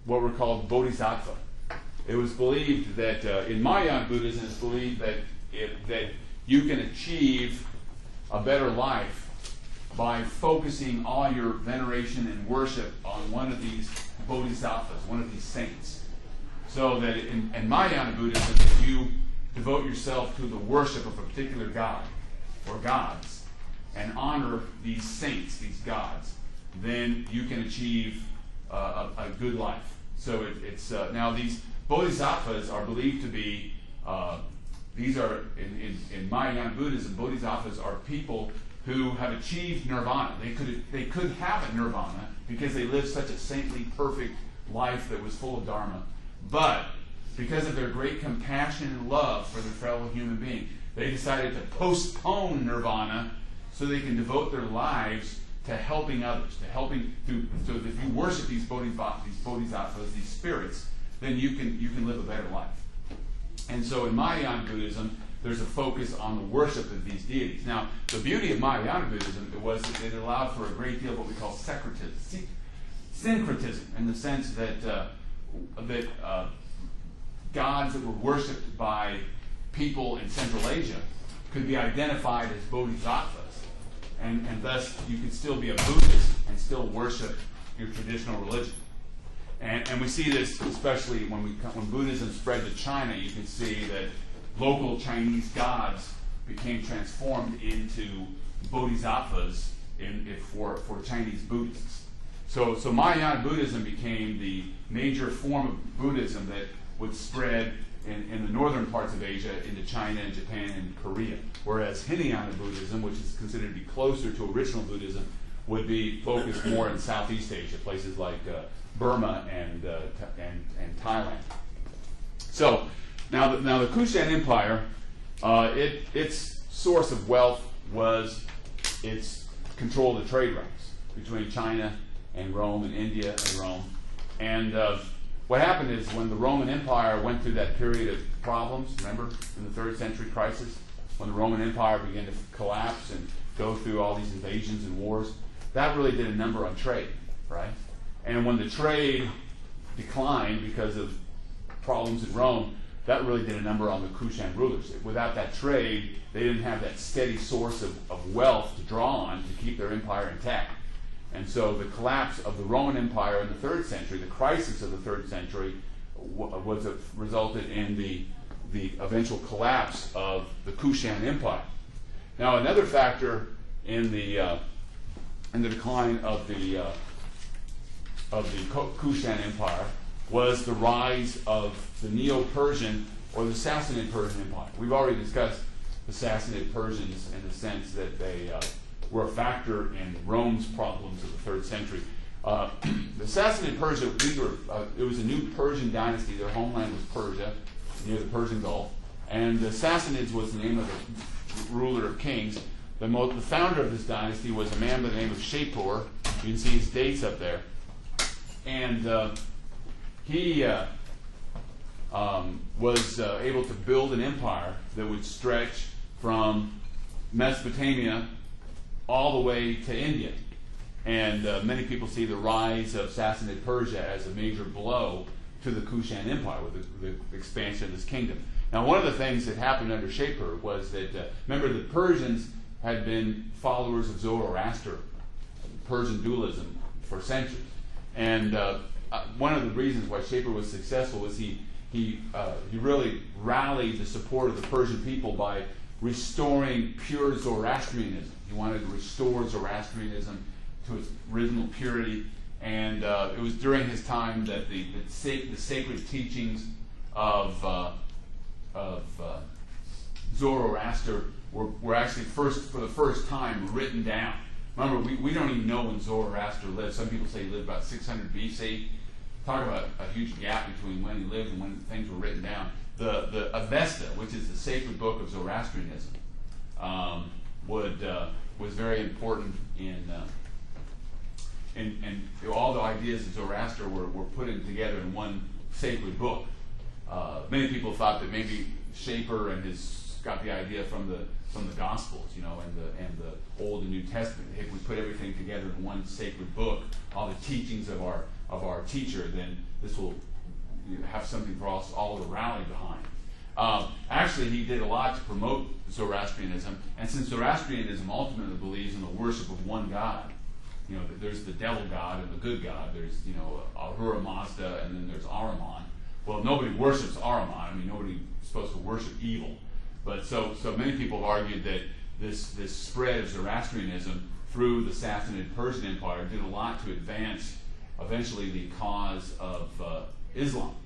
Speaker 1: what were called bodhisattva. It was believed that in Mahayana Buddhism, it's believed that you can achieve a better life by focusing all your veneration and worship on one of these bodhisattvas, one of these saints. So that in Mahayana Buddhism, if you devote yourself to the worship of a particular god or gods and honor these saints, these gods, then you can achieve a good life. So it's now these bodhisattvas are believed to be, these are, in Mahayana Buddhism, bodhisattvas are people who have achieved nirvana. They could have a nirvana because they lived such a saintly, perfect life that was full of dharma. But because of their great compassion and love for their fellow human being, they decided to postpone nirvana so they can devote their lives to helping others, so that if you worship these bodhisattvas, these spirits, then you can live a better life. And so in Mahayana Buddhism, there's a focus on the worship of these deities. Now, the beauty of Mahayana Buddhism was that it allowed for a great deal of what we call syncretism, in the sense that gods that were worshipped by people in Central Asia could be identified as bodhisattvas, and thus you could still be a Buddhist and still worship your traditional religion. And we see this especially when Buddhism spread to China. You can see that local Chinese gods became transformed into bodhisattvas for Chinese Buddhists. So Mahayana Buddhism became the major form of Buddhism that would spread in the northern parts of Asia into China and Japan and Korea. Whereas Hinayana Buddhism, which is considered to be closer to original Buddhism, would be focused more in Southeast Asia, places like Burma and Thailand. So now the Kushan Empire, its source of wealth was its control of the trade routes between China and Rome and India and Rome. And what happened is when the Roman Empire went through that period of problems, remember, in the 3rd century crisis, when the Roman Empire began to collapse and go through all these invasions and wars, that really did a number on trade, right? And when the trade declined because of problems in Rome, that really did a number on the Kushan rulers. Without that trade, they didn't have that steady source of wealth to draw on to keep their empire intact. And so the collapse of the Roman Empire in the 3rd century, the crisis of the 3rd century, resulted in the eventual collapse of the Kushan Empire. Now, another factor in the decline of the Kushan Empire was the rise of the Neo-Persian or the Sassanid Persian Empire. We've already discussed the Sassanid Persians in the sense that they were a factor in Rome's problems of the 3rd century. The Sassanid Persia, it was a new Persian dynasty. Their homeland was Persia, near the Persian Gulf. And the Sassanids was the name of the ruler of kings. The founder of this dynasty was a man by the name of Shapur. You can see his dates up there. And he was able to build an empire that would stretch from Mesopotamia all the way to India. And many people see the rise of Sassanid Persia as a major blow to the Kushan Empire with the expansion of this kingdom. Now, one of the things that happened under Shapur was that, remember, the Persians had been followers of Zoroaster, Persian dualism, for centuries. And one of the reasons why Shapur was successful was he really rallied the support of the Persian people by restoring pure Zoroastrianism. He wanted to restore Zoroastrianism to its original purity, and it was during his time that the sacred teachings of Zoroaster were actually for the first time written down. Remember, we don't even know when Zoroaster lived. Some people say he lived about 600 BC. Talk about a huge gap between when he lived and when things were written down. The Avesta, which is the sacred book of Zoroastrianism, was very important in all the ideas of Zoroaster were put together in one sacred book. Many people thought that maybe Shapur and got the idea from the Gospels, and the Old and New Testament. If we put everything together in one sacred book, all the teachings of our teacher, then this will have something for us all to rally behind. Actually, he did a lot to promote Zoroastrianism, and since Zoroastrianism ultimately believes in the worship of one God, there's the devil god and the good god. There's Ahura Mazda, and then there's Ahriman. Well, nobody worships Ahriman. I mean, nobody's supposed to worship evil. But so many people have argued that this spread of Zoroastrianism through the Sassanid Persian Empire did a lot to advance eventually the cause of Islam.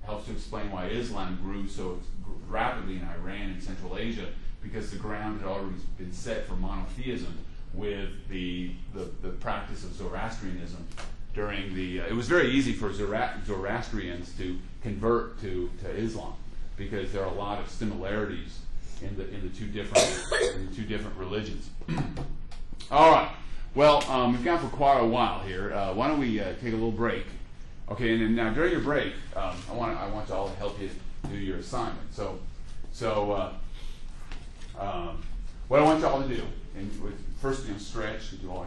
Speaker 1: It helps to explain why Islam grew so rapidly in Iran and Central Asia, because the ground had already been set for monotheism with the practice of Zoroastrianism during the. It was very easy for Zoroastrians to convert to Islam because there are a lot of similarities in the two different religions. All right. Well, we've gone for quite a while here. Why don't we take a little break? Okay, and then now during your break, I want you all to help you do your assignment. So What I want y'all to do, and first, stretch, and go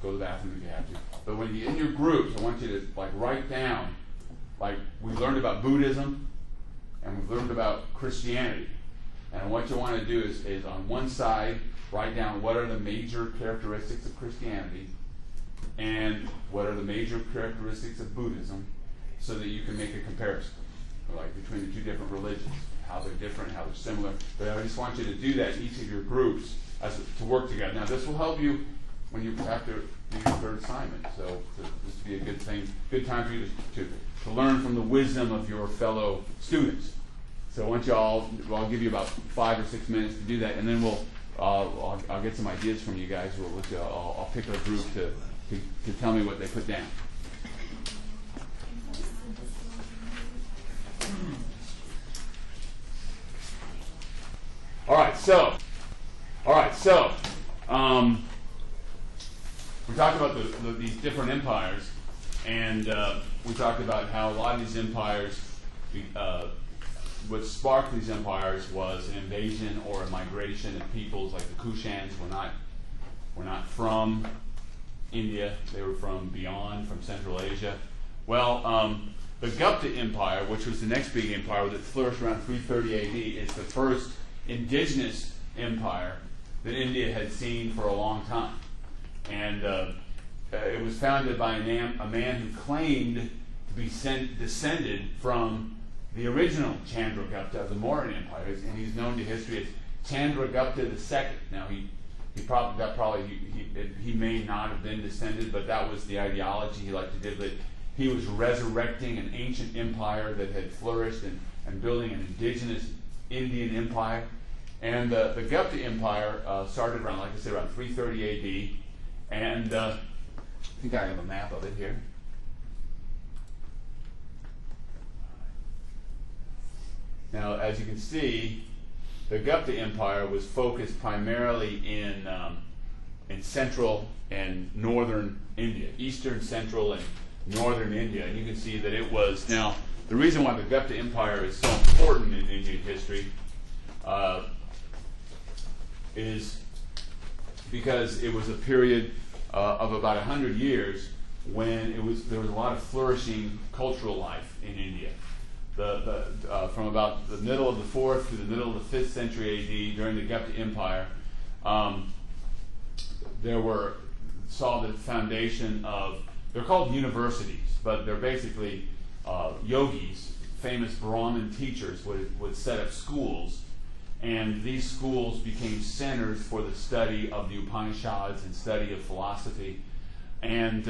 Speaker 1: to the bathroom if you have to. But when you're in your groups, I want you to write down, we learned about Buddhism, and we've learned about Christianity. And what you want to do is on one side, write down what are the major characteristics of Christianity, and what are the major characteristics of Buddhism, so that you can make a comparison, between the two different religions, how they're different, how they're similar. But I just want you to do that in each of your groups to work together. Now, this will help you when you after your third assignment. So this would be a good thing, good time for you to learn from the wisdom of your fellow students. So I want you all, I'll give you about 5 or 6 minutes to do that, and then I'll get some ideas from you guys. I'll pick a group to tell me what they put down. All right, so we talked about these different empires, and we talked about how a lot of these empires, what sparked these empires was an invasion or a migration of peoples. Like the Kushans were not from India; they were from beyond, from Central Asia. Well, the Gupta Empire, which was the next big empire that flourished around 330 AD, is the first indigenous empire that India had seen for a long time. And it was founded by a man who claimed to be descended from the original Chandragupta of the Mauryan Empire, and he's known to history as Chandragupta II. Now, he may not have been descended, but that was the ideology he liked to do. That he was resurrecting an ancient empire that had flourished and building an indigenous Indian empire. And the Gupta Empire started around, like I said, around 330 AD. And I think I have a map of it here. Now, as you can see, the Gupta Empire was focused primarily in central and northern India, eastern, central, and northern India. And you can see that it was, now, the reason why the Gupta Empire is so important in Indian history is because it was a period of about 100 years when there was a lot of flourishing cultural life in India. From about the middle of the 4th to the middle of the 5th century AD, during the Gupta Empire, saw the foundation of, they're called universities, but they're basically yogis, famous Brahmin teachers would set up schools, and these schools became centers for the study of the Upanishads and study of philosophy. And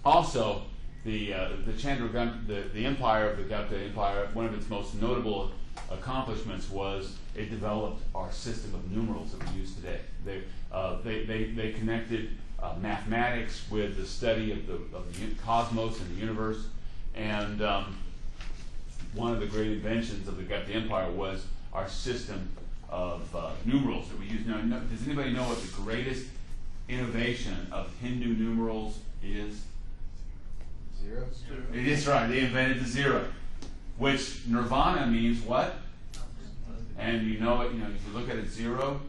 Speaker 1: also, the empire of the Gupta Empire, one of its most notable accomplishments was it developed our system of numerals that we use today. They connected mathematics with the study of the cosmos and the universe, and one of the great inventions of the Gupta Empire was our system of numerals that we use now. Does anybody know what the greatest innovation of Hindu numerals is?
Speaker 2: Zero.
Speaker 1: It is right. They invented the zero, which nirvana means what? And you know it. If you look at a zero,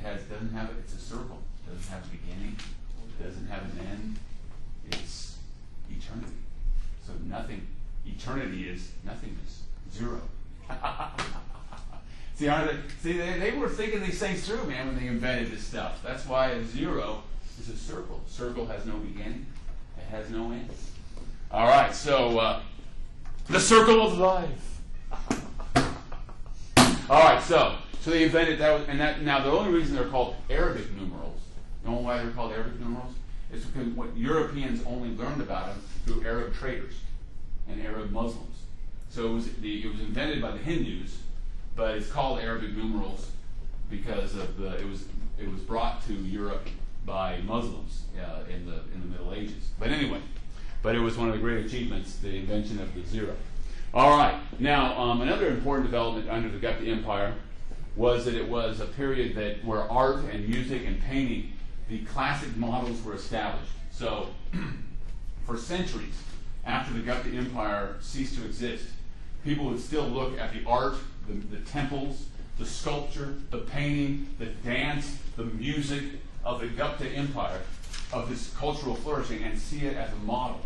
Speaker 1: doesn't have it's a circle. It doesn't have a beginning. It doesn't have an end. It's eternity. So nothing. Eternity is nothingness. Zero. See, they were thinking these things through, man, when they invented this stuff. That's why a zero is a circle. Circle has no beginning. It has no end. All right, so the circle of life. All right, so they invented that. Now the only reason they're called Arabic numerals, you know why they're called Arabic numerals? It's because what Europeans only learned about them through Arab traders and Arab Muslims. So it was invented by the Hindus, but it's called Arabic numerals because of it was brought to Europe by Muslims in the Middle Ages. But anyway. But it was one of the great achievements, the invention of the zero. All right. Now, another important development under the Gupta Empire was that it was a period where art and music and painting, the classic models were established. So, for centuries after the Gupta Empire ceased to exist, people would still look at the art, the temples, the sculpture, the painting, the dance, the music of the Gupta Empire, of this cultural flourishing, and see it as a model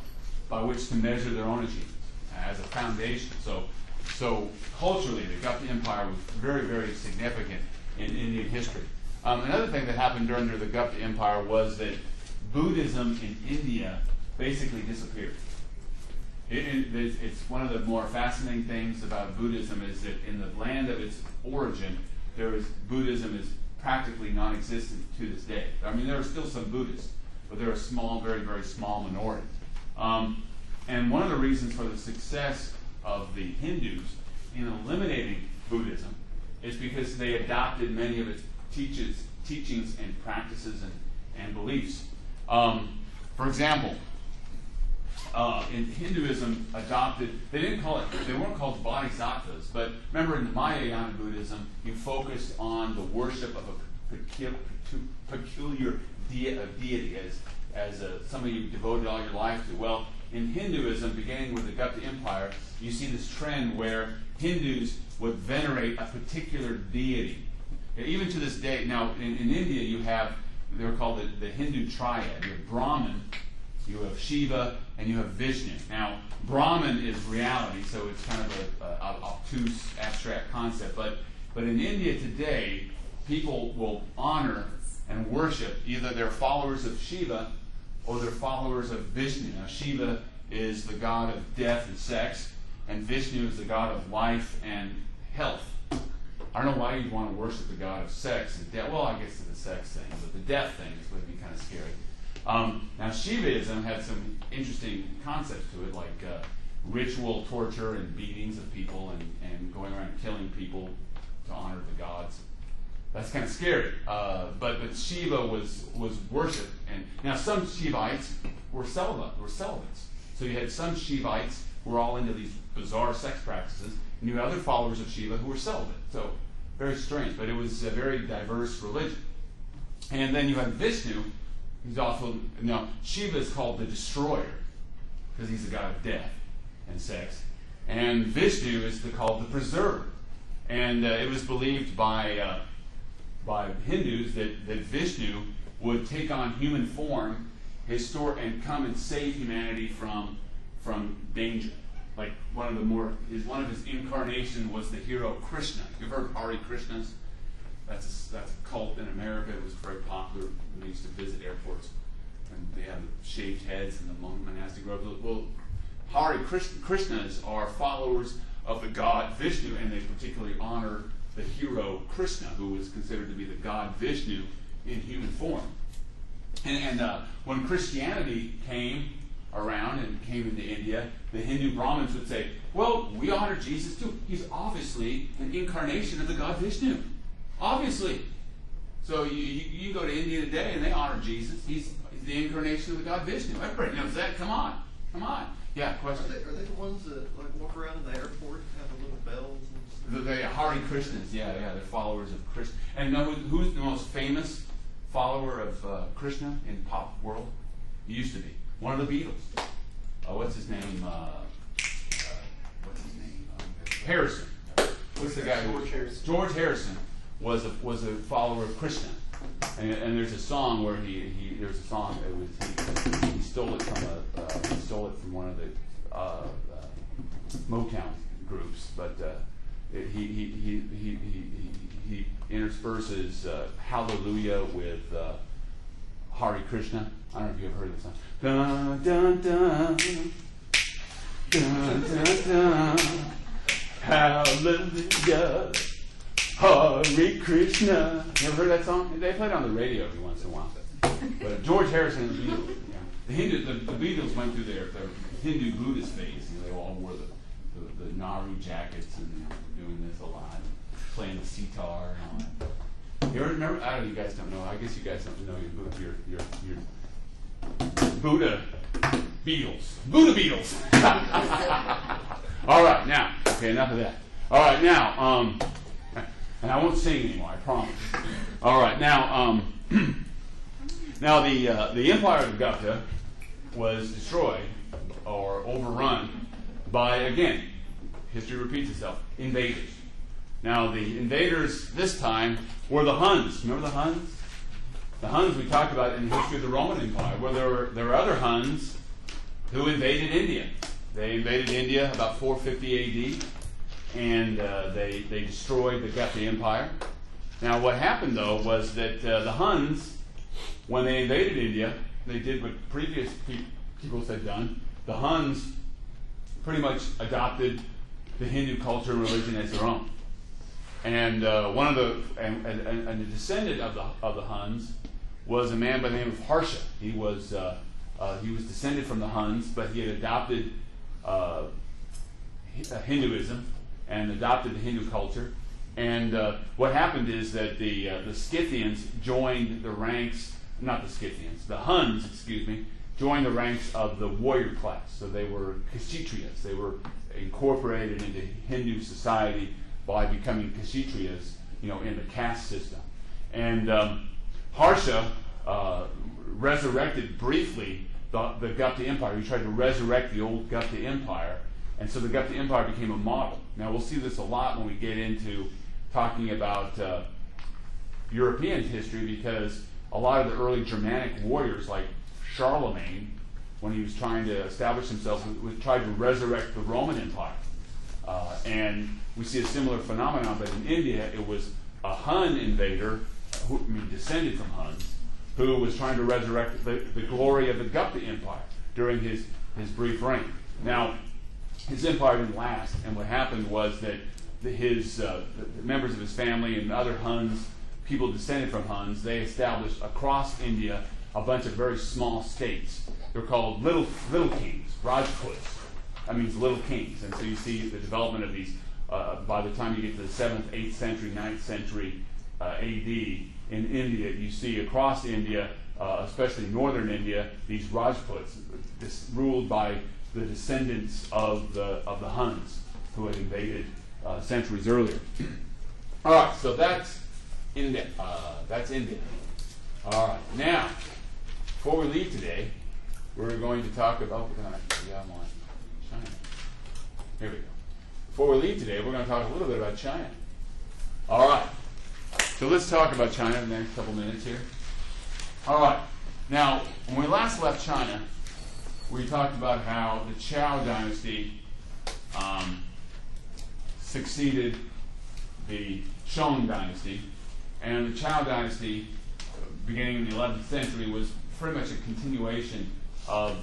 Speaker 1: by which to measure their own achievements, as a foundation. So culturally, the Gupta Empire was very, very significant in Indian history. Another thing that happened during the Gupta Empire was that Buddhism in India basically disappeared. It's one of the more fascinating things about Buddhism is that in the land of its origin, Buddhism is practically non-existent to this day. I mean, there are still some Buddhists, but they're a small, very, very small minority. And one of the reasons for the success of the Hindus in eliminating Buddhism is because they adopted many of its teachings and practices and beliefs. For example, in Hinduism they weren't called bodhisattvas, but remember in Mahayana Buddhism, you focused on the worship of a peculiar deity, as somebody you devoted all your life to. Well, in Hinduism, beginning with the Gupta Empire, you see this trend where Hindus would venerate a particular deity. And even to this day, now in India they're called the Hindu triad. You have Brahman, you have Shiva, and you have Vishnu. Now, Brahman is reality, so it's kind of an obtuse, abstract concept. But in India today, people will honor and worship either they're followers of Shiva or they're followers of Vishnu. Now, Shiva is the god of death and sex, and Vishnu is the god of life and health. I don't know why you'd want to worship the god of sex and death. Well, I guess it's the sex thing, but the death thing is would be kind of scary. Now, Shivaism had some interesting concepts to it, like ritual torture and beatings of people and going around killing people to honor the gods. That's kind of scary. But Shiva was worshipped. And now some Shivites were celibates. So you had some Shivites who were all into these bizarre sex practices, and you had other followers of Shiva who were celibate. So very strange, but it was a very diverse religion. And then you have Vishnu, who's also, now Shiva is called the destroyer, because he's the god of death and sex. And Vishnu is called the preserver. And it was believed by Hindus that Vishnu would take on human form and come and save humanity from danger. Like one of his incarnation was the hero Krishna. You've heard of Hare Krishnas? That's a cult in America. It was very popular. They used to visit airports, and they had shaved heads in the monastic robes. Well, Hare Krishnas are followers of the god Vishnu, and they particularly honor the hero Krishna, who was considered to be the god Vishnu in human form. And when Christianity came around and came into India, the Hindu Brahmins would say, well, we honor Jesus too. He's obviously an incarnation of the god Vishnu. Obviously. So you go to India today and they honor Jesus. He's the incarnation of the god Vishnu. Everybody knows that. Come on. Yeah, question?
Speaker 2: Are they the ones that like walk around in the airport and have the little bells and stuff?
Speaker 1: The Hare Krishnas, yeah, they're followers of Krishna. And know who's the most famous follower of Krishna in pop world? He used to be one of the Beatles. What's his name? Harrison. What's the guy?
Speaker 2: George Harrison.
Speaker 1: George Harrison was a follower of Krishna. And there's a song where he stole it from one of the Motown groups, but he intersperses Hallelujah with Hare Krishna. I don't know if you've heard this song. Dun dun dun dun dun dun. Hallelujah, Hare Krishna. You ever heard that song? They play it on the radio every once in a while. But George Harrison and the Beatles. Yeah. The Beatles went through their Hindu Buddhist phase. They all wore the Nehru jackets and doing this a lot, playing the sitar and all that. You ever remember? I don't know. You guys don't know. I guess you guys don't know your Buddha Beatles. Buddha Beatles. All right, now. Okay, enough of that. All right, now. And I won't sing anymore. I promise. All right, now. Now the Empire of Gupta was destroyed or overrun by, again, history repeats itself, invaders. Now, the invaders this time were the Huns. Remember the Huns? The Huns we talked about in the history of the Roman Empire, where there were other Huns who invaded India. They invaded India about 450 AD, and they destroyed the Gupta Empire. Now, what happened, though, was that the Huns, when they invaded India, they did what previous peoples had done. The Huns pretty much adopted the Hindu culture and religion as their own. And the descendant of the Huns was a man by the name of Harsha. He was descended from the Huns, but he had adopted Hinduism and adopted the Hindu culture. And what happened is that the Scythians joined the ranks, not the Scythians, the Huns, excuse me, joined the ranks of the warrior class. So they were Kshatriyas. They were incorporated into Hindu society by becoming Kshatriyas, in the caste system. And Harsha resurrected briefly the Gupta Empire. He tried to resurrect the old Gupta Empire, and so the Gupta Empire became a model. Now, we'll see this a lot when we get into talking about European history, because a lot of the early Germanic warriors, like Charlemagne, when he was trying to establish himself, tried to resurrect the Roman Empire. And we see a similar phenomenon, but in India, it was a Hun invader, descended from Huns, who was trying to resurrect the glory of the Gupta Empire during his brief reign. Now, his empire didn't last, and what happened was that the members of his family and other Huns, people descended from Huns, they established across India a bunch of very small states. They're called little kings, Rajputs. That means little kings. And so you see the development of these, by the time you get to the 7th, 8th century, 9th century AD, in India, you see across India, especially northern India, these Rajputs, ruled by the descendants of the Huns who had invaded centuries earlier. All right, so that's India. All right, now, before we leave today, we're going to talk about, China. Here we go. Before we leave today, we're going to talk a little bit about China. All right, so let's talk about China in the next couple minutes here. All right, now, when we last left China, we talked about how the Zhou dynasty succeeded the Shang dynasty, and the Zhou dynasty, beginning in the 11th century, was pretty much a continuation of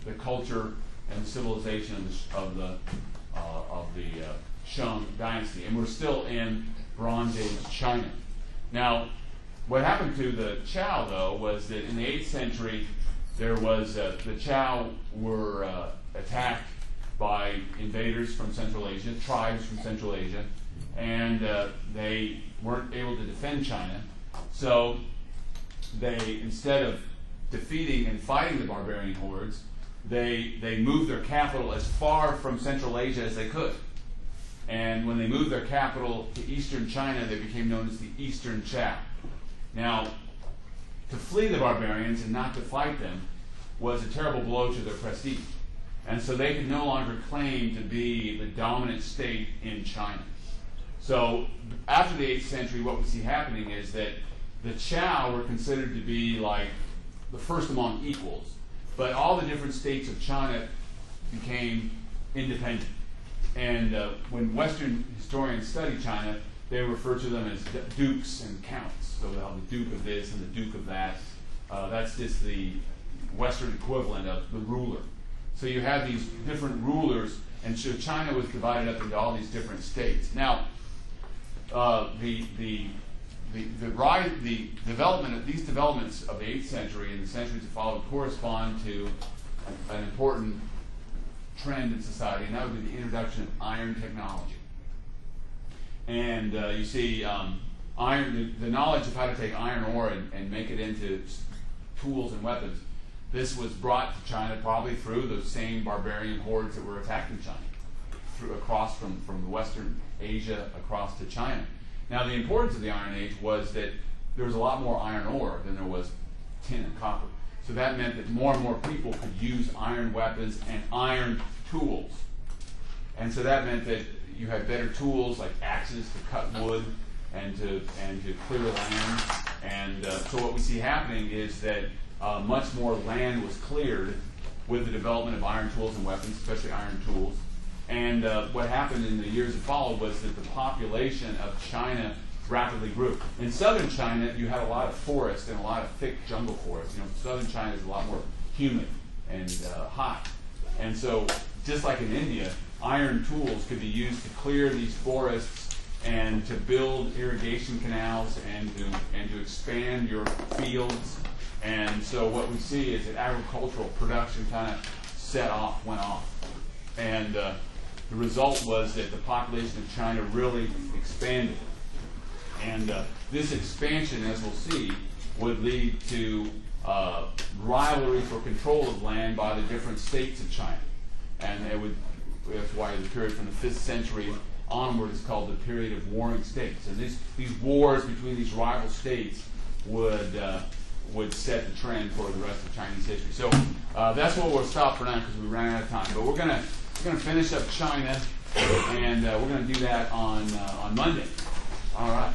Speaker 1: the culture and civilization of the Shang dynasty, and we're still in Bronze Age China. Now, what happened to the Zhou, though, was that in the 8th century, there was the Zhou were attacked by invaders from Central Asia, tribes from Central Asia, and they weren't able to defend China. So they, instead of defeating and fighting the barbarian hordes, they moved their capital as far from Central Asia as they could. And when they moved their capital to eastern China, they became known as the Eastern Zhou. Now, to flee the barbarians and not to fight them was a terrible blow to their prestige. And so they could no longer claim to be the dominant state in China. So after the 8th century, what we see happening is that the Zhou were considered to be like the first among equals. But all the different states of China became independent. And when Western historians study China, they refer to them as dukes and counts. So they'll have the duke of this and the duke of that. That's just the Western equivalent of the ruler. So you have these different rulers, and so China was divided up into all these different states. Now, the development of these developments of the 8th century and the centuries that followed correspond to an important trend in society, and that would be the introduction of iron technology. And you see, iron, the knowledge of how to take iron ore and make it into tools and weapons, this was brought to China probably through those same barbarian hordes that were attacking China, across from Western Asia across to China. Now, the importance of the Iron Age was that there was a lot more iron ore than there was tin and copper. So that meant that more and more people could use iron weapons and iron tools. And so that meant that you had better tools like axes to cut wood and to clear land. And so what we see happening is that much more land was cleared with the development of iron tools and weapons, especially iron tools. And what happened in the years that followed was that the population of China rapidly grew. In southern China, you had a lot of forest and a lot of thick jungle forest. You know, southern China is a lot more humid and hot. And so, just like in India, iron tools could be used to clear these forests and to build irrigation canals and to expand your fields. And so what we see is that agricultural production kind of went off. And the result was that the population of China really expanded. And this expansion, as we'll see, would lead to rivalry for control of land by the different states of China. And that's why the period from the 5th century onward is called the period of warring states. And these wars between these rival states would set the trend for the rest of Chinese history. So that's where we'll stop for now because we ran out of time. But we're gonna finish up China, and we're gonna do that on Monday. All right.